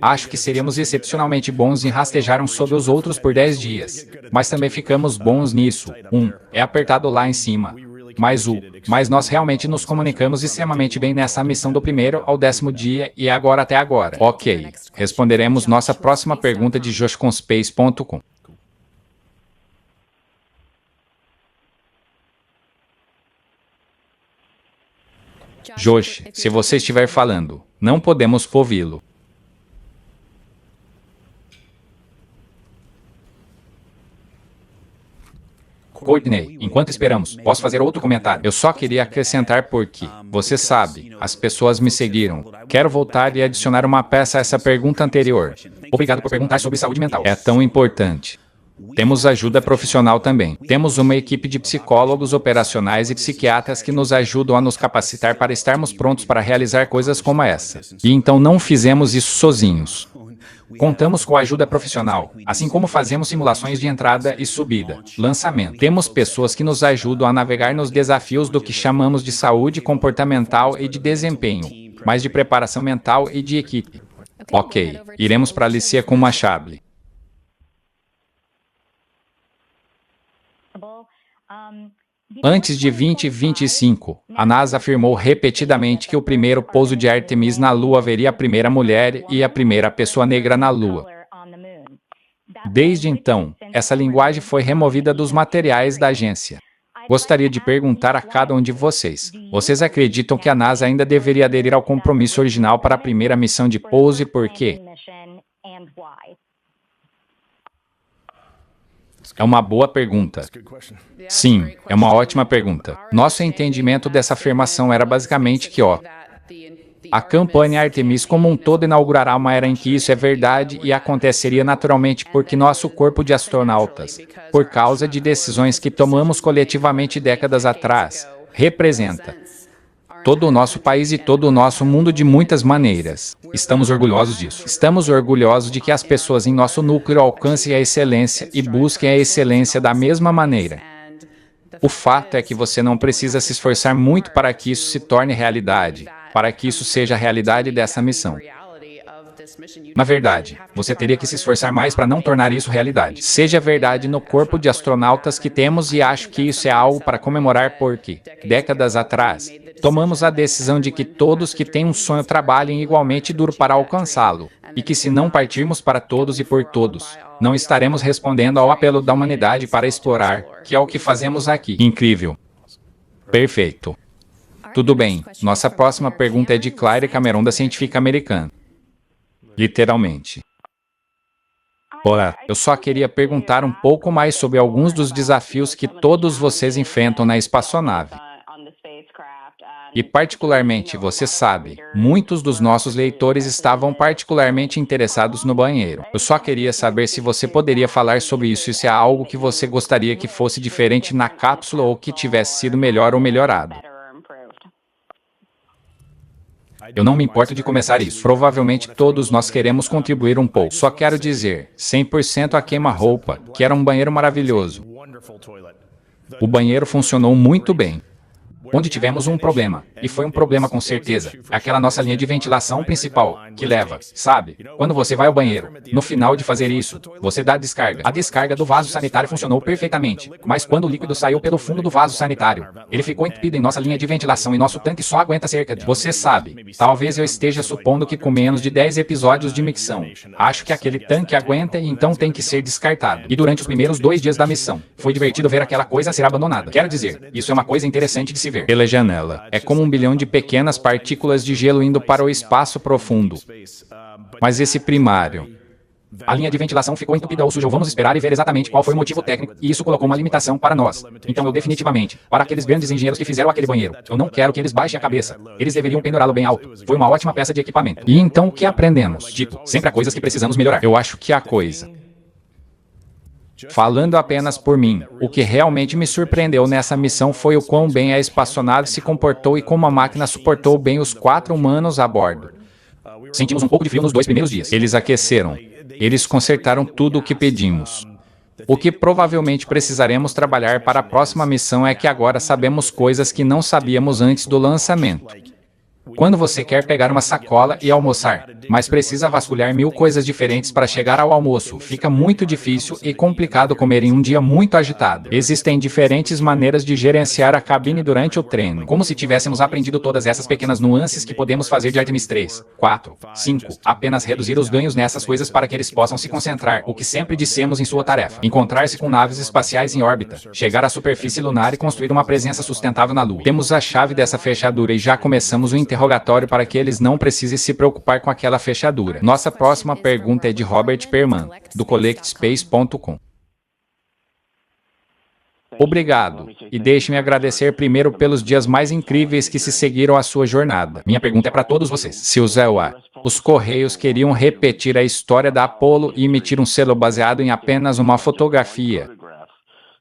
[SPEAKER 2] Acho que seríamos excepcionalmente bons em rastejar uns sobre os outros por 10 dias, mas também ficamos bons nisso. É apertado lá em cima. Mas nós realmente nos comunicamos extremamente bem nessa missão do 1º ao 10º dia e agora até agora. Ok, responderemos nossa próxima pergunta de joshconspace.com. Josh, se você estiver falando, não podemos ouvi-lo. Courtney, enquanto esperamos, posso fazer outro comentário? Eu só queria acrescentar porque, você sabe, as pessoas me seguiram. Quero voltar e adicionar uma peça a essa pergunta anterior. Obrigado por perguntar sobre saúde mental. É tão importante. Temos ajuda profissional também. Temos uma equipe de psicólogos operacionais e psiquiatras que nos ajudam a nos capacitar para estarmos prontos para realizar coisas como essa. E então não fizemos isso sozinhos. Contamos com a ajuda profissional, assim como fazemos simulações de entrada e subida, lançamento. Temos pessoas que nos ajudam a navegar nos desafios do que chamamos de saúde comportamental e de desempenho, mas de preparação mental e de equipe. Ok, iremos para Alicia com uma chave. Antes de 2025, a NASA afirmou repetidamente que o primeiro pouso de Artemis na Lua veria a primeira mulher e a primeira pessoa negra na Lua. Desde então, essa linguagem foi removida dos materiais da agência. Gostaria de perguntar a cada um de vocês: vocês acreditam que a NASA ainda deveria aderir ao compromisso original para a primeira missão de pouso e por quê? É uma boa pergunta. Sim, é uma ótima pergunta. Nosso entendimento dessa afirmação era basicamente que, a campanha Artemis como um todo inaugurará uma era em que isso é verdade e aconteceria naturalmente porque nosso corpo de astronautas, por causa de decisões que tomamos coletivamente décadas atrás, representa todo o nosso país e todo o nosso mundo de muitas maneiras. Estamos orgulhosos disso. Estamos orgulhosos de que as pessoas em nosso núcleo alcancem a excelência e busquem a excelência da mesma maneira. O fato é que você não precisa se esforçar muito para que isso se torne realidade, para que isso seja a realidade dessa missão. Na verdade, você teria que se esforçar mais para não tornar isso realidade. Seja verdade no corpo de astronautas que temos e acho que isso é algo para comemorar porque, décadas atrás, tomamos a decisão de que todos que têm um sonho trabalhem igualmente duro para alcançá-lo, e que se não partirmos para todos e por todos, não estaremos respondendo ao apelo da humanidade para explorar, que é o que fazemos aqui. Incrível. Perfeito. Tudo bem, nossa próxima pergunta é de Claire Cameron da Científica Americana. Literalmente. Ora, eu só queria perguntar um pouco mais sobre alguns dos desafios que todos vocês enfrentam na espaçonave. E particularmente, você sabe, muitos dos nossos leitores estavam particularmente interessados no banheiro. Eu só queria saber se você poderia falar sobre isso e se há algo que você gostaria que fosse diferente na cápsula ou que tivesse sido melhor ou melhorado. Eu não me importo de começar isso. Provavelmente todos nós queremos contribuir um pouco. Só quero dizer, 100% a queima-roupa, que era um banheiro maravilhoso. O banheiro funcionou muito bem. onde tivemos um problema. E foi um problema com certeza. Aquela nossa linha de ventilação principal, que leva, sabe? Quando você vai ao banheiro, no final de fazer isso, você dá a descarga. A descarga do vaso sanitário funcionou perfeitamente. Mas quando o líquido saiu pelo fundo do vaso sanitário, ele ficou entupido em nossa linha de ventilação e nosso tanque só aguenta cerca de... Você sabe, talvez eu esteja supondo que com menos de 10 episódios de micção, acho que aquele tanque aguenta e então tem que ser descartado. E durante os primeiros 2 dias da missão, foi divertido ver aquela coisa ser abandonada. Quero dizer, isso é uma coisa interessante de se ver. Pela janela, é como 1 bilhão de pequenas partículas de gelo indo para o espaço profundo. Mas esse primário... A linha de ventilação ficou entupida ou suja. Vamos esperar e ver exatamente qual foi o motivo técnico, e isso colocou uma limitação para nós. Então eu definitivamente, para aqueles grandes engenheiros que fizeram aquele banheiro, eu não quero que eles baixem a cabeça. Eles deveriam pendurá-lo bem alto. Foi uma ótima peça de equipamento. E então o que aprendemos? Tipo, sempre há coisas que precisamos melhorar. Eu acho que a coisa... Falando apenas por mim, o que realmente me surpreendeu nessa missão foi o quão bem a espaçonave se comportou e como a máquina suportou bem os 4 humanos a bordo. Sentimos um pouco de frio nos 2 primeiros dias. Eles aqueceram. Eles consertaram tudo o que pedimos. O que provavelmente precisaremos trabalhar para a próxima missão é que agora sabemos coisas que não sabíamos antes do lançamento. Quando você quer pegar uma sacola e almoçar, mas precisa vasculhar 1000 coisas diferentes para chegar ao almoço, fica muito difícil e complicado comer em um dia muito agitado. Existem diferentes maneiras de gerenciar a cabine durante o treino, como se tivéssemos aprendido todas essas pequenas nuances que podemos fazer de Artemis 3, 4, 5, apenas reduzir os ganhos nessas coisas para que eles possam se concentrar, o que sempre dissemos em sua tarefa. Encontrar-se com naves espaciais em órbita, chegar à superfície lunar e construir uma presença sustentável na Lua. Temos a chave dessa fechadura e já começamos o interrogatório para que eles não precisem se preocupar com aquela fechadura. Nossa próxima pergunta é de Robert Perman, do CollectSpace.com. Obrigado, e deixe-me agradecer primeiro pelos dias mais incríveis que se seguiram à sua jornada. Minha pergunta é para todos vocês. Se os Correios queriam repetir a história da Apollo e emitir um selo baseado em apenas uma fotografia,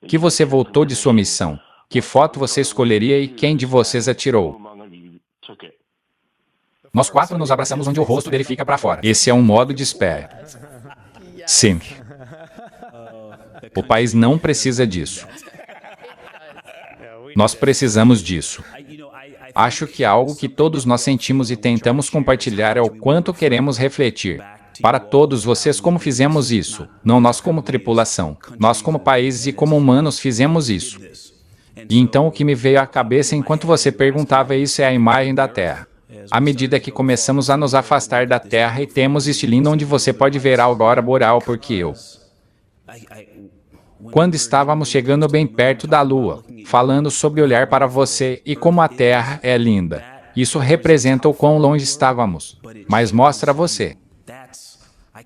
[SPEAKER 2] que você voltou de sua missão, que foto você escolheria e quem de vocês atirou? Nós 4 nos abraçamos onde o rosto dele fica para fora. Esse é um modo de espera. Sim. O país não precisa disso. Nós precisamos disso. Acho que algo que todos nós sentimos e tentamos compartilhar é o quanto queremos refletir. Para todos vocês, como fizemos isso? Não nós como tripulação. Nós como países e como humanos fizemos isso. E então o que me veio à cabeça enquanto você perguntava isso é a imagem da Terra. À medida que começamos a nos afastar da Terra e temos este lindo onde você pode ver a aurora boreal porque quando estávamos chegando bem perto da Lua, falando sobre olhar para você e como a Terra é linda. Isso representa o quão longe estávamos, mas mostra a você.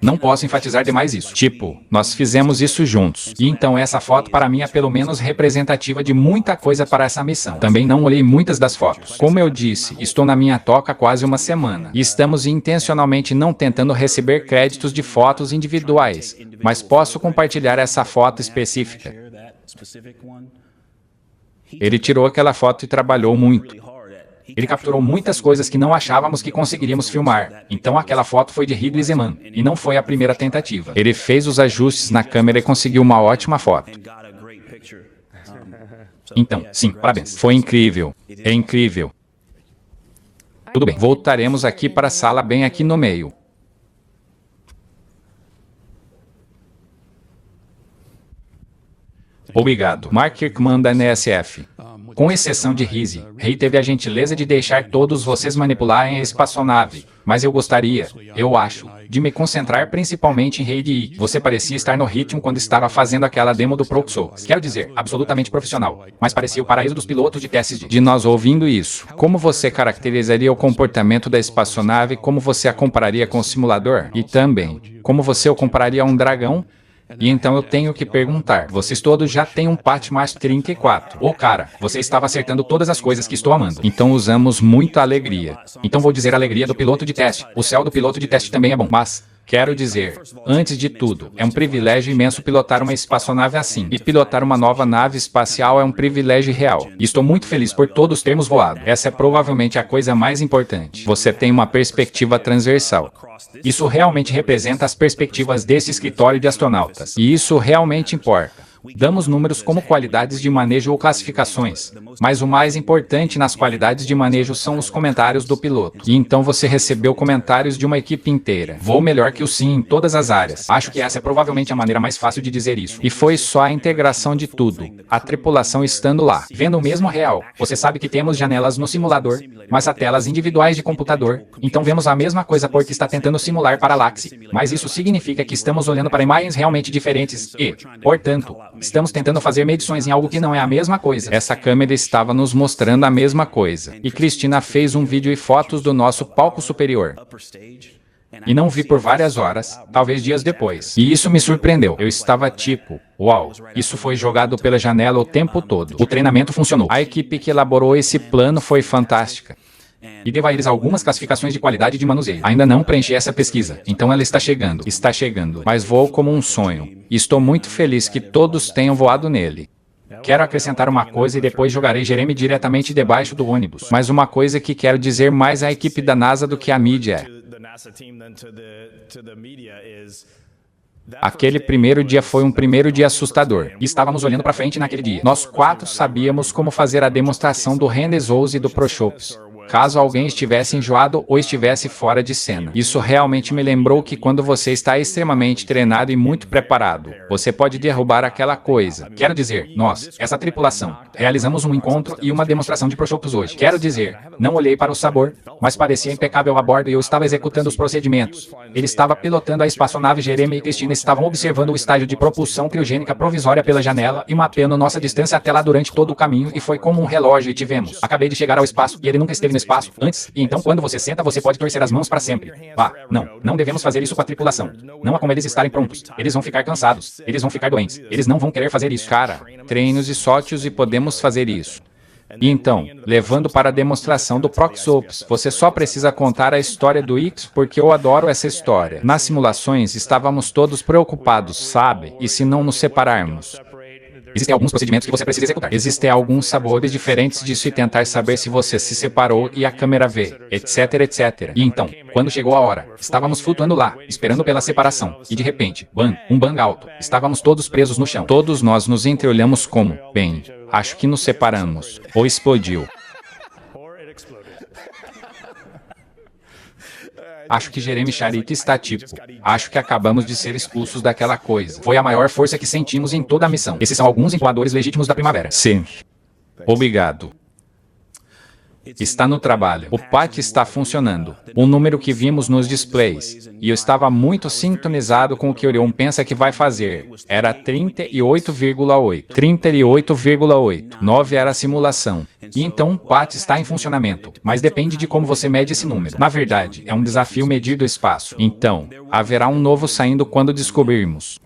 [SPEAKER 2] Não posso enfatizar demais isso. Tipo, nós fizemos isso juntos. E então essa foto para mim é pelo menos representativa de muita coisa para essa missão. Também não olhei muitas das fotos. Como eu disse, estou na minha toca há quase uma semana. E estamos intencionalmente não tentando receber créditos de fotos individuais. Mas posso compartilhar essa foto específica. Ele tirou aquela foto e trabalhou muito. Ele capturou muitas coisas que não achávamos que conseguiríamos filmar. Então aquela foto foi de Ridley Zeman, e não foi a primeira tentativa. Ele fez os ajustes na câmera e conseguiu uma ótima foto. Então, sim, parabéns. Foi incrível. É incrível. Tudo bem, voltaremos aqui para a sala bem aqui no meio. Obrigado. Mark Kirkman da NSF. Com exceção de Rizzi, Rei teve a gentileza de deixar todos vocês manipularem a espaçonave, mas eu gostaria, eu acho, de me concentrar principalmente em Rei de Você parecia estar no ritmo quando estava fazendo aquela demo do Proxo. Quero dizer, absolutamente profissional, mas parecia o paraíso dos pilotos de testes de nós ouvindo isso. Como você caracterizaria o comportamento da espaçonave, como você a compararia com o simulador? E também, como você o compararia a um dragão? E então eu tenho que perguntar, vocês todos já têm um Patchmaster 34. Ô cara, você estava acertando todas as coisas que estou amando. Então usamos muita alegria. Então vou dizer alegria do piloto de teste. O céu do piloto de teste também é bom, mas... Quero dizer, antes de tudo, é um privilégio imenso pilotar uma espaçonave assim. E pilotar uma nova nave espacial é um privilégio real. E estou muito feliz por todos termos voado. Essa é provavelmente a coisa mais importante. Você tem uma perspectiva transversal. Isso realmente representa as perspectivas desse escritório de astronautas. E isso realmente importa. Damos números como qualidades de manejo ou classificações, mas o mais importante nas qualidades de manejo são os comentários do piloto. E então você recebeu comentários de uma equipe inteira. Vou melhor que o sim em todas as áreas. Acho que essa é provavelmente a maneira mais fácil de dizer isso. E foi só a integração de tudo. A tripulação estando lá, vendo o mesmo real. Você sabe que temos janelas no simulador, mas há telas individuais de computador. Então vemos a mesma coisa porque está tentando simular paralaxe. Mas isso significa que estamos olhando para imagens realmente diferentes e, portanto, estamos tentando fazer medições em algo que não é a mesma coisa. Essa câmera estava nos mostrando a mesma coisa. E Cristina fez um vídeo e fotos do nosso palco superior. E não vi por várias horas, talvez dias depois. E isso me surpreendeu. Eu estava tipo, uau, isso foi jogado pela janela o tempo todo. O treinamento funcionou. A equipe que elaborou esse plano foi fantástica. E devo a eles algumas classificações de qualidade de manuseio. Ainda não preenchi essa pesquisa, então ela está chegando. Está chegando, mas voou como um sonho. E estou muito feliz que todos tenham voado nele. Quero acrescentar uma coisa e depois jogarei Jeremy diretamente debaixo do ônibus. Mas uma coisa que quero dizer mais à equipe da NASA do que à mídia é: aquele primeiro dia foi um primeiro dia assustador. E estávamos olhando para frente naquele dia. Nós 4 sabíamos como fazer a demonstração do Rendezvous e do ProShops, caso alguém estivesse enjoado ou estivesse fora de cena. Isso realmente me lembrou que quando você está extremamente treinado e muito preparado, você pode derrubar aquela coisa. Quero dizer, nós, essa tripulação, realizamos um encontro e uma demonstração de ProShops hoje. Quero dizer, não olhei para o sabor, mas parecia impecável a bordo e eu estava executando os procedimentos. Ele estava pilotando a espaçonave. Jeremy e Cristina estavam observando o estágio de propulsão criogênica provisória pela janela e mapeando nossa distância até lá durante todo o caminho, e foi como um relógio e tivemos. Acabei de chegar ao espaço e ele nunca esteve no espaço antes, e então quando você senta você pode torcer as mãos para sempre. Não devemos fazer isso com a tripulação. Não há como eles estarem prontos. Eles vão ficar cansados. Eles vão ficar doentes. Eles não vão querer fazer isso. Cara, treinos e sócios e podemos fazer isso. E então, levando para a demonstração do ProShops, você só precisa contar a história do X porque eu adoro essa história. Nas simulações estávamos todos preocupados, sabe? E se não nos separarmos? Existem alguns procedimentos que você precisa executar. Existem alguns sabores diferentes disso e tentar saber se você se separou e a câmera vê, etc, etc. E então, quando chegou a hora, estávamos flutuando lá, esperando pela separação. E de repente, um bang alto. Estávamos todos presos no chão. Todos nós nos entreolhamos como, bem, acho que nos separamos. Ou explodiu. Acho que Jeremy Charito está tipo, acho que acabamos de ser expulsos daquela coisa. Foi a maior força que sentimos em toda a missão. Esses são alguns encoadores legítimos da primavera. Sim. Obrigado. Está no trabalho. O PAT está funcionando. O número que vimos nos displays. E eu estava muito sintonizado com o que Orion pensa que vai fazer. Era 38,8. 38,8. 9 era a simulação. E então o PAT está em funcionamento. Mas depende de como você mede esse número. Na verdade, é um desafio medir do espaço. Então, haverá um novo saindo quando descobrirmos.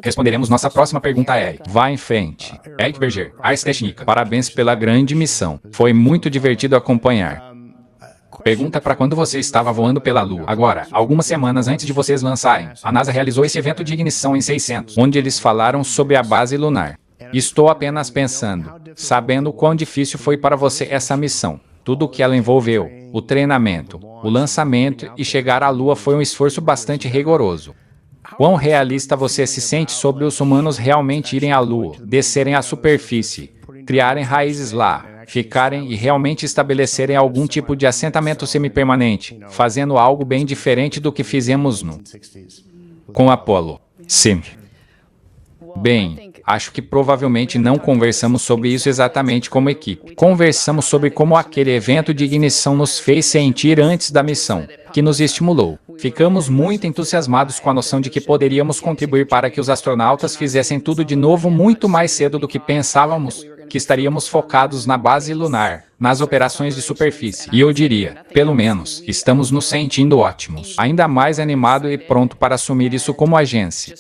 [SPEAKER 2] Responderemos nossa próxima pergunta a Eric. Vá em frente. Eric Berger, Ars Technica. Parabéns pela grande missão. Foi muito divertido acompanhar. Pergunta para quando você estava voando pela Lua. Agora, algumas semanas antes de vocês lançarem, a NASA realizou esse evento de ignição em 600, onde eles falaram sobre a base lunar. Estou apenas pensando, sabendo quão difícil foi para você essa missão. Tudo o que ela envolveu, o treinamento, o lançamento e chegar à Lua foi um esforço bastante rigoroso. Quão realista você se sente sobre os humanos realmente irem à Lua, descerem à superfície, criarem raízes lá, ficarem e realmente estabelecerem algum tipo de assentamento semipermanente, fazendo algo bem diferente do que fizemos com Apollo? Sim. Bem, acho que provavelmente não conversamos sobre isso exatamente como equipe. Conversamos sobre como aquele evento de ignição nos fez sentir antes da missão, que nos estimulou. Ficamos muito entusiasmados com a noção de que poderíamos contribuir para que os astronautas fizessem tudo de novo muito mais cedo do que pensávamos, que estaríamos focados na base lunar, nas operações de superfície. E eu diria, pelo menos, estamos nos sentindo ótimos, ainda mais animado e pronto para assumir isso como agência.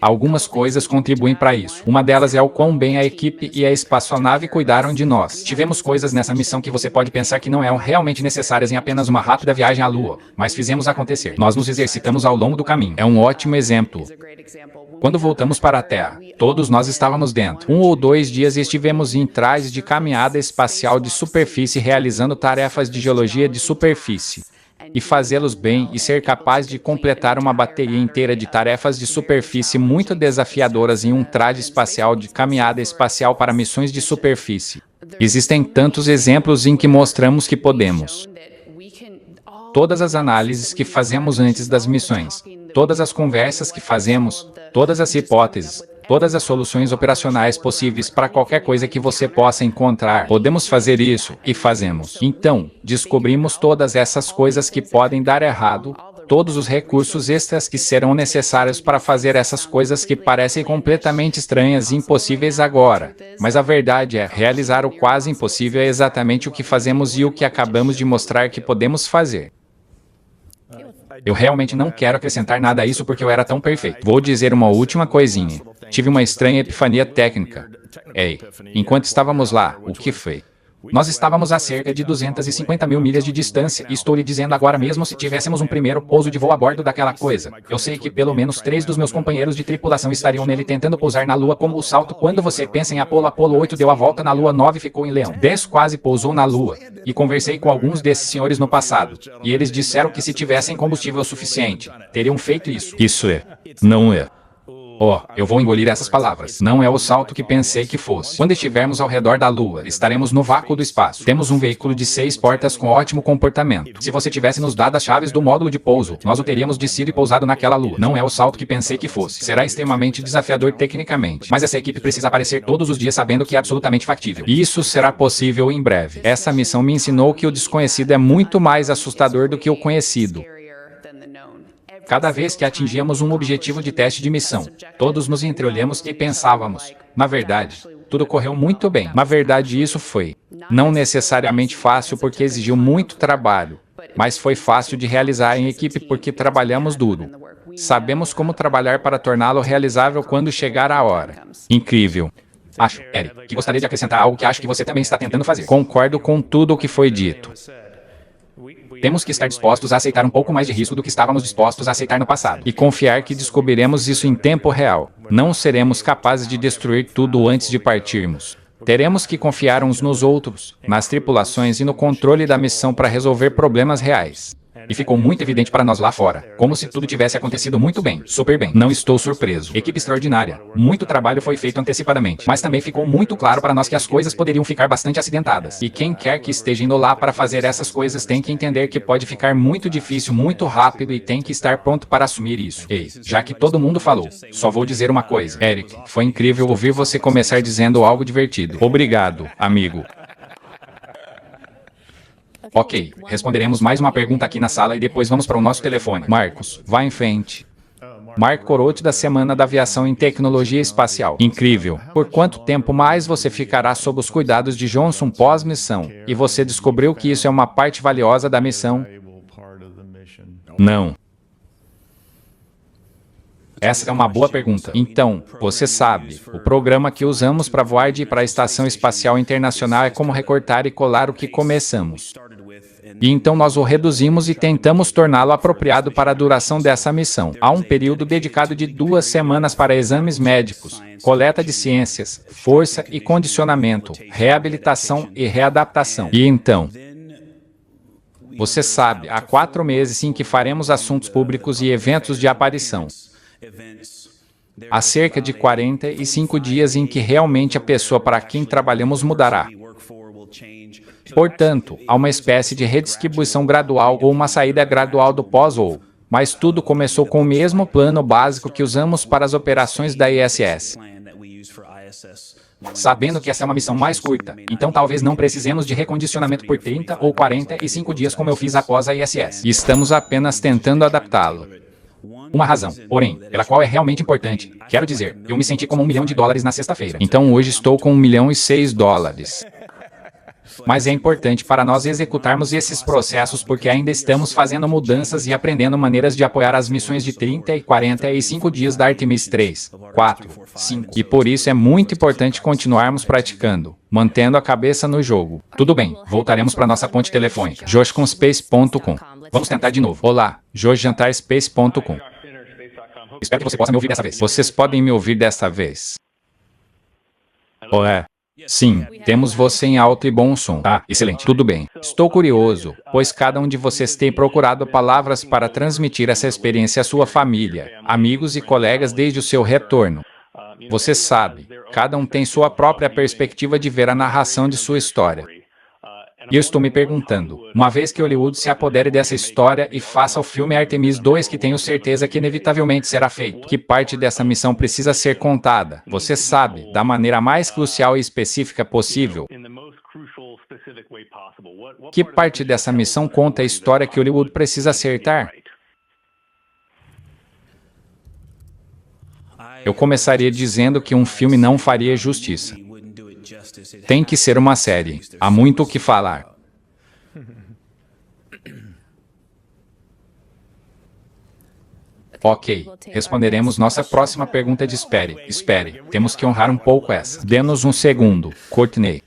[SPEAKER 2] Algumas coisas contribuem para isso. Uma delas é o quão bem a equipe e a espaçonave cuidaram de nós. Tivemos coisas nessa missão que você pode pensar que não eram realmente necessárias em apenas uma rápida viagem à Lua, mas fizemos acontecer. Nós nos exercitamos ao longo do caminho. É um ótimo exemplo. Quando voltamos para a Terra, todos nós estávamos dentro. 1 ou 2 dias estivemos em trajes de caminhada espacial de superfície realizando tarefas de geologia de superfície. e fazê-los bem e ser capaz de completar uma bateria inteira de tarefas de superfície muito desafiadoras em um traje espacial de caminhada espacial para missões de superfície. Existem tantos exemplos em que mostramos que podemos. Todas as análises que fazemos antes das missões, todas as conversas que fazemos, todas as hipóteses, todas as soluções operacionais possíveis para qualquer coisa que você possa encontrar. Podemos fazer isso, e fazemos. Então, descobrimos todas essas coisas que podem dar errado, todos os recursos extras que serão necessários para fazer essas coisas que parecem completamente estranhas e impossíveis agora. Mas a verdade é, realizar o quase impossível é exatamente o que fazemos e o que acabamos de mostrar que podemos fazer. Eu realmente não quero acrescentar nada a isso porque eu era tão perfeito. Vou dizer uma última coisinha. Tive uma estranha epifania técnica. Ei, enquanto estávamos lá, o que foi? Nós estávamos a cerca de 250 mil milhas de distância, e estou lhe dizendo agora mesmo se tivéssemos um primeiro pouso de voo a bordo daquela coisa. Eu sei que pelo menos 3 dos meus companheiros de tripulação estariam nele tentando pousar na Lua como o salto quando você pensa em Apollo 8 deu a volta na Lua 9 ficou em Leão. 10 quase pousou na Lua. E conversei com alguns desses senhores no passado, e eles disseram que se tivessem combustível suficiente, teriam feito isso. Isso é. Não é. Eu vou engolir essas palavras. Não é o salto que pensei que fosse. Quando estivermos ao redor da Lua, estaremos no vácuo do espaço. Temos um veículo de 6 portas com ótimo comportamento. Se você tivesse nos dado as chaves do módulo de pouso, nós o teríamos descido e pousado naquela Lua. Não é o salto que pensei que fosse. Será extremamente desafiador tecnicamente. Mas essa equipe precisa aparecer todos os dias sabendo que é absolutamente factível. E isso será possível em breve. Essa missão me ensinou que o desconhecido é muito mais assustador do que o conhecido. Cada vez que atingíamos um objetivo de teste de missão, todos nos entreolhamos e pensávamos, na verdade, tudo correu muito bem. Na verdade, isso foi não necessariamente fácil porque exigiu muito trabalho, mas foi fácil de realizar em equipe porque trabalhamos duro. Sabemos como trabalhar para torná-lo realizável quando chegar a hora. Incrível. Acho, Eric, que gostaria de acrescentar algo que acho que você também está tentando fazer. Concordo com tudo o que foi dito. Temos que estar dispostos a aceitar um pouco mais de risco do que estávamos dispostos a aceitar no passado. E confiar que descobriremos isso em tempo real. Não seremos capazes de destruir tudo antes de partirmos. Teremos que confiar uns nos outros, nas tripulações e no controle da missão para resolver problemas reais. E ficou muito evidente para nós lá fora, como se tudo tivesse acontecido muito bem, super bem. Não estou surpreso. Equipe extraordinária. Muito trabalho foi feito antecipadamente. Mas também ficou muito claro para nós que as coisas poderiam ficar bastante acidentadas. E quem quer que esteja indo lá para fazer essas coisas tem que entender que pode ficar muito difícil muito rápido e tem que estar pronto para assumir isso. Ei, já que todo mundo falou, só vou dizer uma coisa. Eric, foi incrível ouvir você começar dizendo algo divertido. Obrigado, amigo. Ok, responderemos mais uma pergunta aqui na sala e depois vamos para o nosso telefone. Marcos, vá em frente. Marco Corote da Semana da Aviação em Tecnologia Espacial. Incrível. Por quanto tempo mais você ficará sob os cuidados de Johnson pós-missão? E você descobriu que isso é uma parte valiosa da missão? Não. Essa é uma boa pergunta. Então, você sabe, o programa que usamos para voar de ir para a Estação Espacial Internacional é como recortar e colar o que começamos. E então nós o reduzimos e tentamos torná-lo apropriado para a duração dessa missão. Há um período dedicado de 2 semanas para exames médicos, coleta de ciências, força e condicionamento, reabilitação e readaptação. E então, você sabe, há 4 meses em que faremos assuntos públicos e eventos de aparição. Há cerca de 45 dias em que realmente a pessoa para quem trabalhamos mudará. Portanto, há uma espécie de redistribuição gradual ou uma saída gradual do pós-voo, mas tudo começou com o mesmo plano básico que usamos para as operações da ISS. Sabendo que essa é uma missão mais curta, então talvez não precisemos de recondicionamento por 30 ou 45 dias como eu fiz após a ISS. E estamos apenas tentando adaptá-lo. Uma razão, porém, pela qual é realmente importante. Quero dizer, eu me senti como $1 milhão na sexta-feira. Então hoje estou com $1.006. Mas é importante para nós executarmos esses processos porque ainda estamos fazendo mudanças e aprendendo maneiras de apoiar as missões de 30 e 45 dias da Artemis 3, 4, 5. E por isso é muito importante continuarmos praticando, mantendo a cabeça no jogo. Tudo bem, voltaremos para nossa ponte telefônica. jojcomspace.com. Vamos tentar de novo. Olá, jojjantarspace.com. Espero que você possa me ouvir dessa vez. Vocês podem me ouvir dessa vez? Olá. Sim, temos você em alto e bom som. Ah, excelente. Tudo bem. Estou curioso, pois cada um de vocês tem procurado palavras para transmitir essa experiência à sua família, amigos e colegas desde o seu retorno. Você sabe, cada um tem sua própria perspectiva de ver a narração de sua história. E eu estou me perguntando, uma vez que Hollywood se apodere dessa história e faça o filme Artemis 2, que tenho certeza que inevitavelmente será feito, que parte dessa missão precisa ser contada, você sabe, da maneira mais crucial e específica possível. Que parte dessa missão conta a história que Hollywood precisa acertar? Eu começaria dizendo que um filme não faria justiça. Tem que ser uma série. Há muito o que falar. Ok, responderemos nossa próxima pergunta de espere. Temos que honrar um pouco essa. Dê-nos um segundo, Courtney.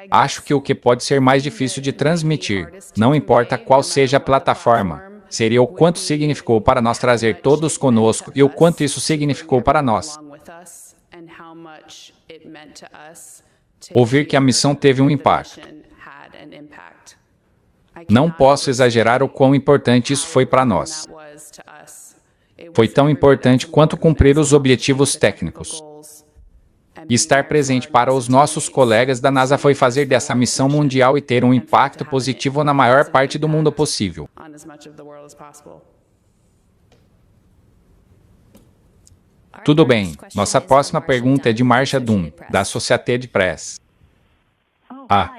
[SPEAKER 2] Acho que o que pode ser mais difícil de transmitir, não importa qual seja a plataforma, seria o quanto significou para nós trazer todos conosco e o quanto isso significou para nós. Ouvir que a missão teve um impacto. Não posso exagerar o quão importante isso foi para nós. Foi tão importante quanto cumprir os objetivos técnicos. E estar presente para os nossos colegas da NASA foi fazer dessa missão mundial e ter um impacto positivo na maior parte do mundo possível. Tudo bem, nossa próxima pergunta é de Marsha Dunn, da Associated Press.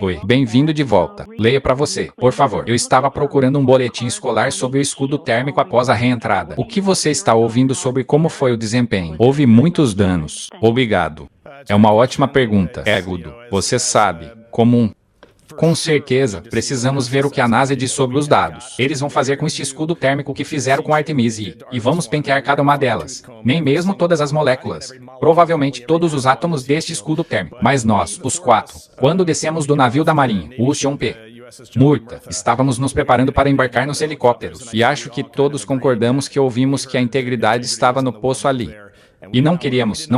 [SPEAKER 2] Oi, bem-vindo de volta. Leia para você, por favor. Eu estava procurando um boletim escolar sobre o escudo térmico após a reentrada. O que você está ouvindo sobre como foi o desempenho? Houve muitos danos. Obrigado. É uma ótima pergunta, Egudo. Você sabe, Com certeza, precisamos ver o que a NASA diz sobre os dados. Eles vão fazer com este escudo térmico o que fizeram com Artemis e vamos pentear cada uma delas. Nem mesmo todas as moléculas. Provavelmente todos os átomos deste escudo térmico. Mas nós, os 4, quando descemos do navio da Marinha, o Ocean P. Murta, estávamos nos preparando para embarcar nos helicópteros. E acho que todos concordamos que ouvimos que a integridade estava no poço ali. E não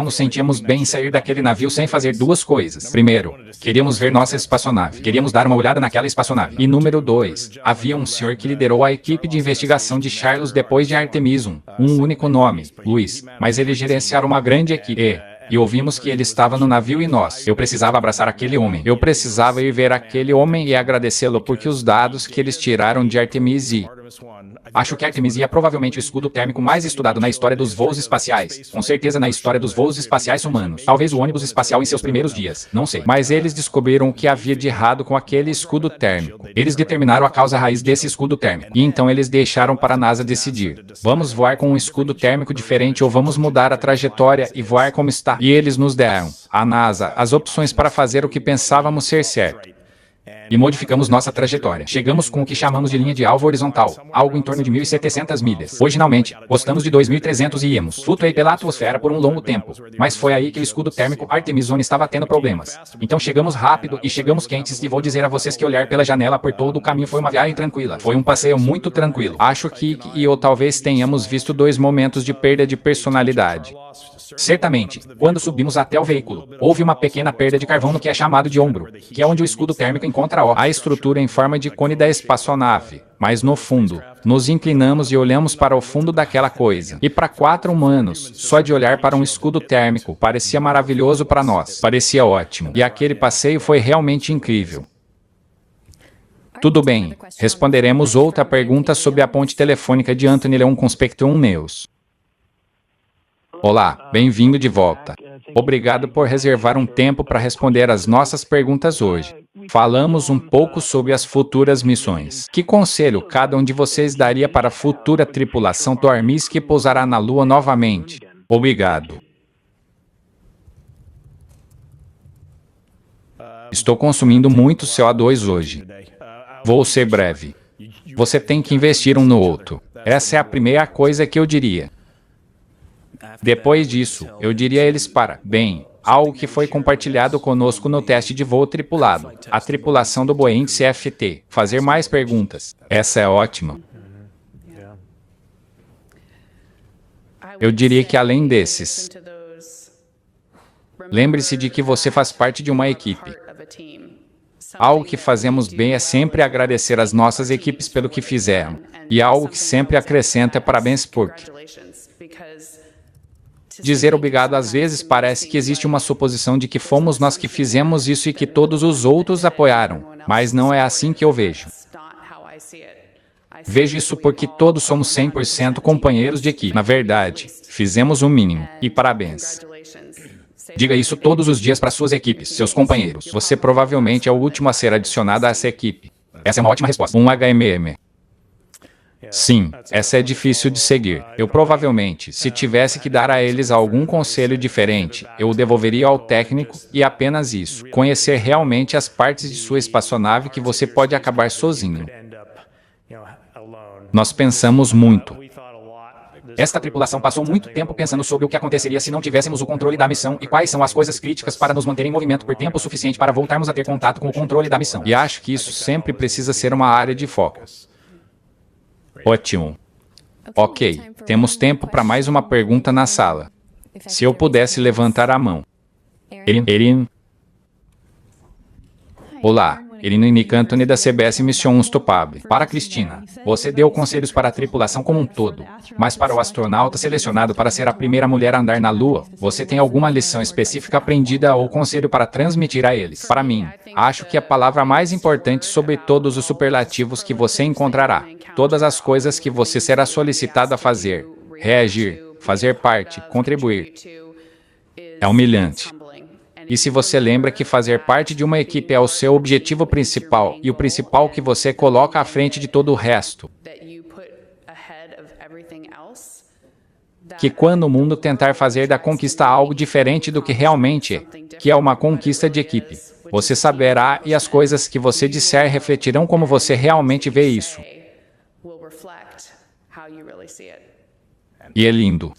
[SPEAKER 2] nos sentíamos bem em sair daquele navio sem fazer duas coisas. Primeiro, queríamos ver nossa espaçonave. Queríamos dar uma olhada naquela espaçonave. E número 2, havia um senhor que liderou a equipe de investigação de Charles depois de Artemis 1. Um único nome, Luiz. Mas ele gerenciava uma grande equipe. E ouvimos que ele estava no navio e eu precisava abraçar aquele homem. Eu precisava ir ver aquele homem e agradecê-lo porque os dados que eles tiraram de Artemis I. Acho que Artemis I é provavelmente o escudo térmico mais estudado na história dos voos espaciais. Com certeza na história dos voos espaciais humanos. Talvez o ônibus espacial em seus primeiros dias. Não sei. Mas eles descobriram o que havia de errado com aquele escudo térmico. Eles determinaram a causa raiz desse escudo térmico. E então eles deixaram para a NASA decidir. Vamos voar com um escudo térmico diferente ou vamos mudar a trajetória e voar como está? E eles nos deram, a NASA, as opções para fazer o que pensávamos ser certo. E modificamos nossa trajetória. Chegamos com o que chamamos de linha de alvo horizontal, algo em torno de 1.700 milhas. Originalmente, gostamos de 2.300 e íamos. Flutuei pela atmosfera por um longo tempo. Mas foi aí que o escudo térmico Artemis 1 estava tendo problemas. Então chegamos rápido e chegamos quentes e vou dizer a vocês que olhar pela janela por todo o caminho foi uma viagem tranquila. Foi um passeio muito tranquilo. Acho que ou talvez tenhamos visto 2 momentos de perda de personalidade. Certamente, quando subimos até o veículo, houve uma pequena perda de carvão no que é chamado de ombro, que é onde o escudo térmico encontra a estrutura em forma de cone da espaçonave. Mas no fundo, nos inclinamos e olhamos para o fundo daquela coisa. E para 4 humanos, só de olhar para um escudo térmico, parecia maravilhoso para nós. Parecia ótimo. E aquele passeio foi realmente incrível. Tudo bem, responderemos outra pergunta sobre a ponte telefônica de Anthony Leon com Spectrum News. Olá, bem-vindo de volta. Obrigado por reservar um tempo para responder às nossas perguntas hoje. Falamos um pouco sobre as futuras missões. Que conselho cada um de vocês daria para a futura tripulação do Artemis que pousará na Lua novamente? Obrigado. Estou consumindo muito CO2 hoje. Vou ser breve. Você tem que investir um no outro. Essa é a primeira coisa que eu diria. Depois disso, eu diria a eles algo que foi compartilhado conosco no teste de voo tripulado, a tripulação do Boeing CFT, fazer mais perguntas. Essa é ótima. Eu diria que além desses Lembre-se de que você faz parte de uma equipe. Algo que fazemos bem é sempre agradecer às nossas equipes pelo que fizeram. E algo que sempre acrescenta é parabéns porque... Dizer obrigado às vezes parece que existe uma suposição de que fomos nós que fizemos isso e que todos os outros apoiaram, mas não é assim que eu vejo. Vejo isso porque todos somos 100% companheiros de equipe. Na verdade, fizemos o mínimo. E parabéns. Diga isso todos os dias para suas equipes, seus companheiros. Você provavelmente é o último a ser adicionado a essa equipe. Essa é uma ótima resposta. Um HMM. Sim, essa é difícil de seguir. Eu provavelmente, se tivesse que dar a eles algum conselho diferente, eu o devolveria ao técnico e apenas isso. Conhecer realmente as partes de sua espaçonave que você pode acabar sozinho. Nós pensamos muito. Esta tripulação passou muito tempo pensando sobre o que aconteceria se não tivéssemos o controle da missão e quais são as coisas críticas para nos manter em movimento por tempo suficiente para voltarmos a ter contato com o controle da missão. E acho que isso sempre precisa ser uma área de foco. Ótimo. Ok, temos tempo para mais uma pergunta na sala. Se eu pudesse levantar a mão. Erin. Olá, Erin Nicantoni da CBS Mission Stupab. Para Cristina, você deu conselhos para a tripulação como um todo, mas para o astronauta selecionado para ser a primeira mulher a andar na Lua, você tem alguma lição específica aprendida ou conselho para transmitir a eles? Para mim, acho que a palavra mais importante sobre todos os superlativos que você encontrará, todas as coisas que você será solicitado a fazer, reagir, fazer parte, contribuir, é humilhante. E se você lembra que fazer parte de uma equipe é o seu objetivo principal e o principal que você coloca à frente de todo o resto, que quando o mundo tentar fazer da conquista algo diferente do que realmente é, que é uma conquista de equipe, você saberá e as coisas que você disser refletirão como você realmente vê isso. E é lindo.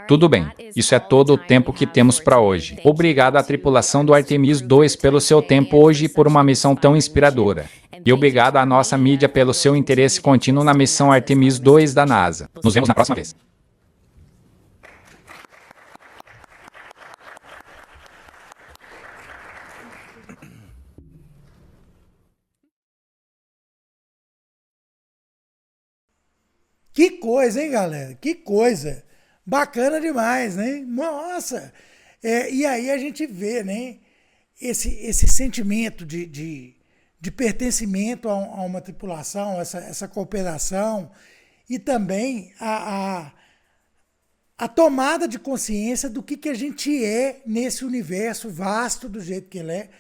[SPEAKER 2] Tudo bem, isso é todo o tempo que temos para hoje. Obrigado à tripulação do Artemis 2 pelo seu tempo hoje e por uma missão tão inspiradora. E obrigado à nossa mídia pelo seu interesse contínuo na missão Artemis 2 da NASA. Nos vemos na próxima vez.
[SPEAKER 1] Que coisa, hein, galera? Que coisa! Bacana demais, né? Nossa! E aí a gente vê, né? Esse sentimento de pertencimento a uma tripulação, essa cooperação e também a tomada de consciência do que a gente é nesse universo vasto do jeito que ele é,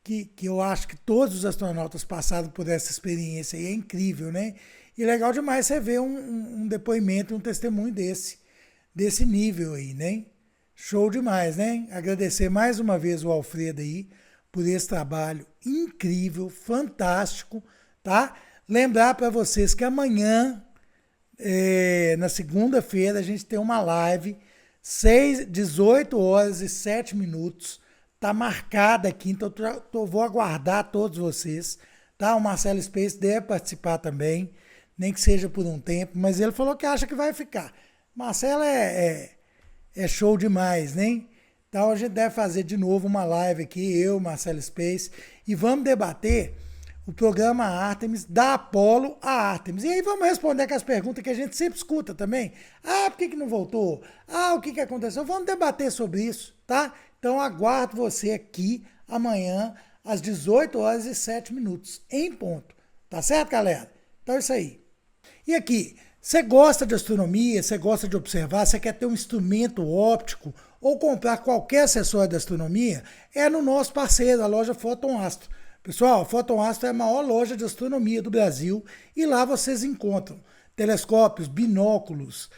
[SPEAKER 1] que eu acho que todos os astronautas passaram por essa experiência e é incrível, né? E legal demais você ver um depoimento, um testemunho desse nível aí, né? Show demais, né? Agradecer mais uma vez o Alfredo aí por esse trabalho incrível, fantástico, tá? Lembrar para vocês que amanhã, na segunda-feira, a gente tem uma live, 18 horas e 7 minutos, tá marcada aqui, então eu vou aguardar todos vocês, tá? O Marcelo Space deve participar também, nem que seja por um tempo, mas ele falou que acha que vai ficar. Marcelo é show demais, né? Então a gente deve fazer de novo uma live aqui, eu, Marcelo Space, e vamos debater o programa Artemis, da Apollo a Artemis. E aí vamos responder aquelas perguntas que a gente sempre escuta também. Ah, por que não voltou? Ah, o que aconteceu? Vamos debater sobre isso, tá? Então aguardo você aqui amanhã, às 18 horas e 7 minutos, em ponto. Tá certo, galera? Então é isso aí. E aqui, você gosta de astronomia, você gosta de observar, você quer ter um instrumento óptico ou comprar qualquer acessório de astronomia, é no nosso parceiro, a loja Photon Astro. Pessoal, a Photon Astro é a maior loja de astronomia do Brasil e lá vocês encontram telescópios, binóculos,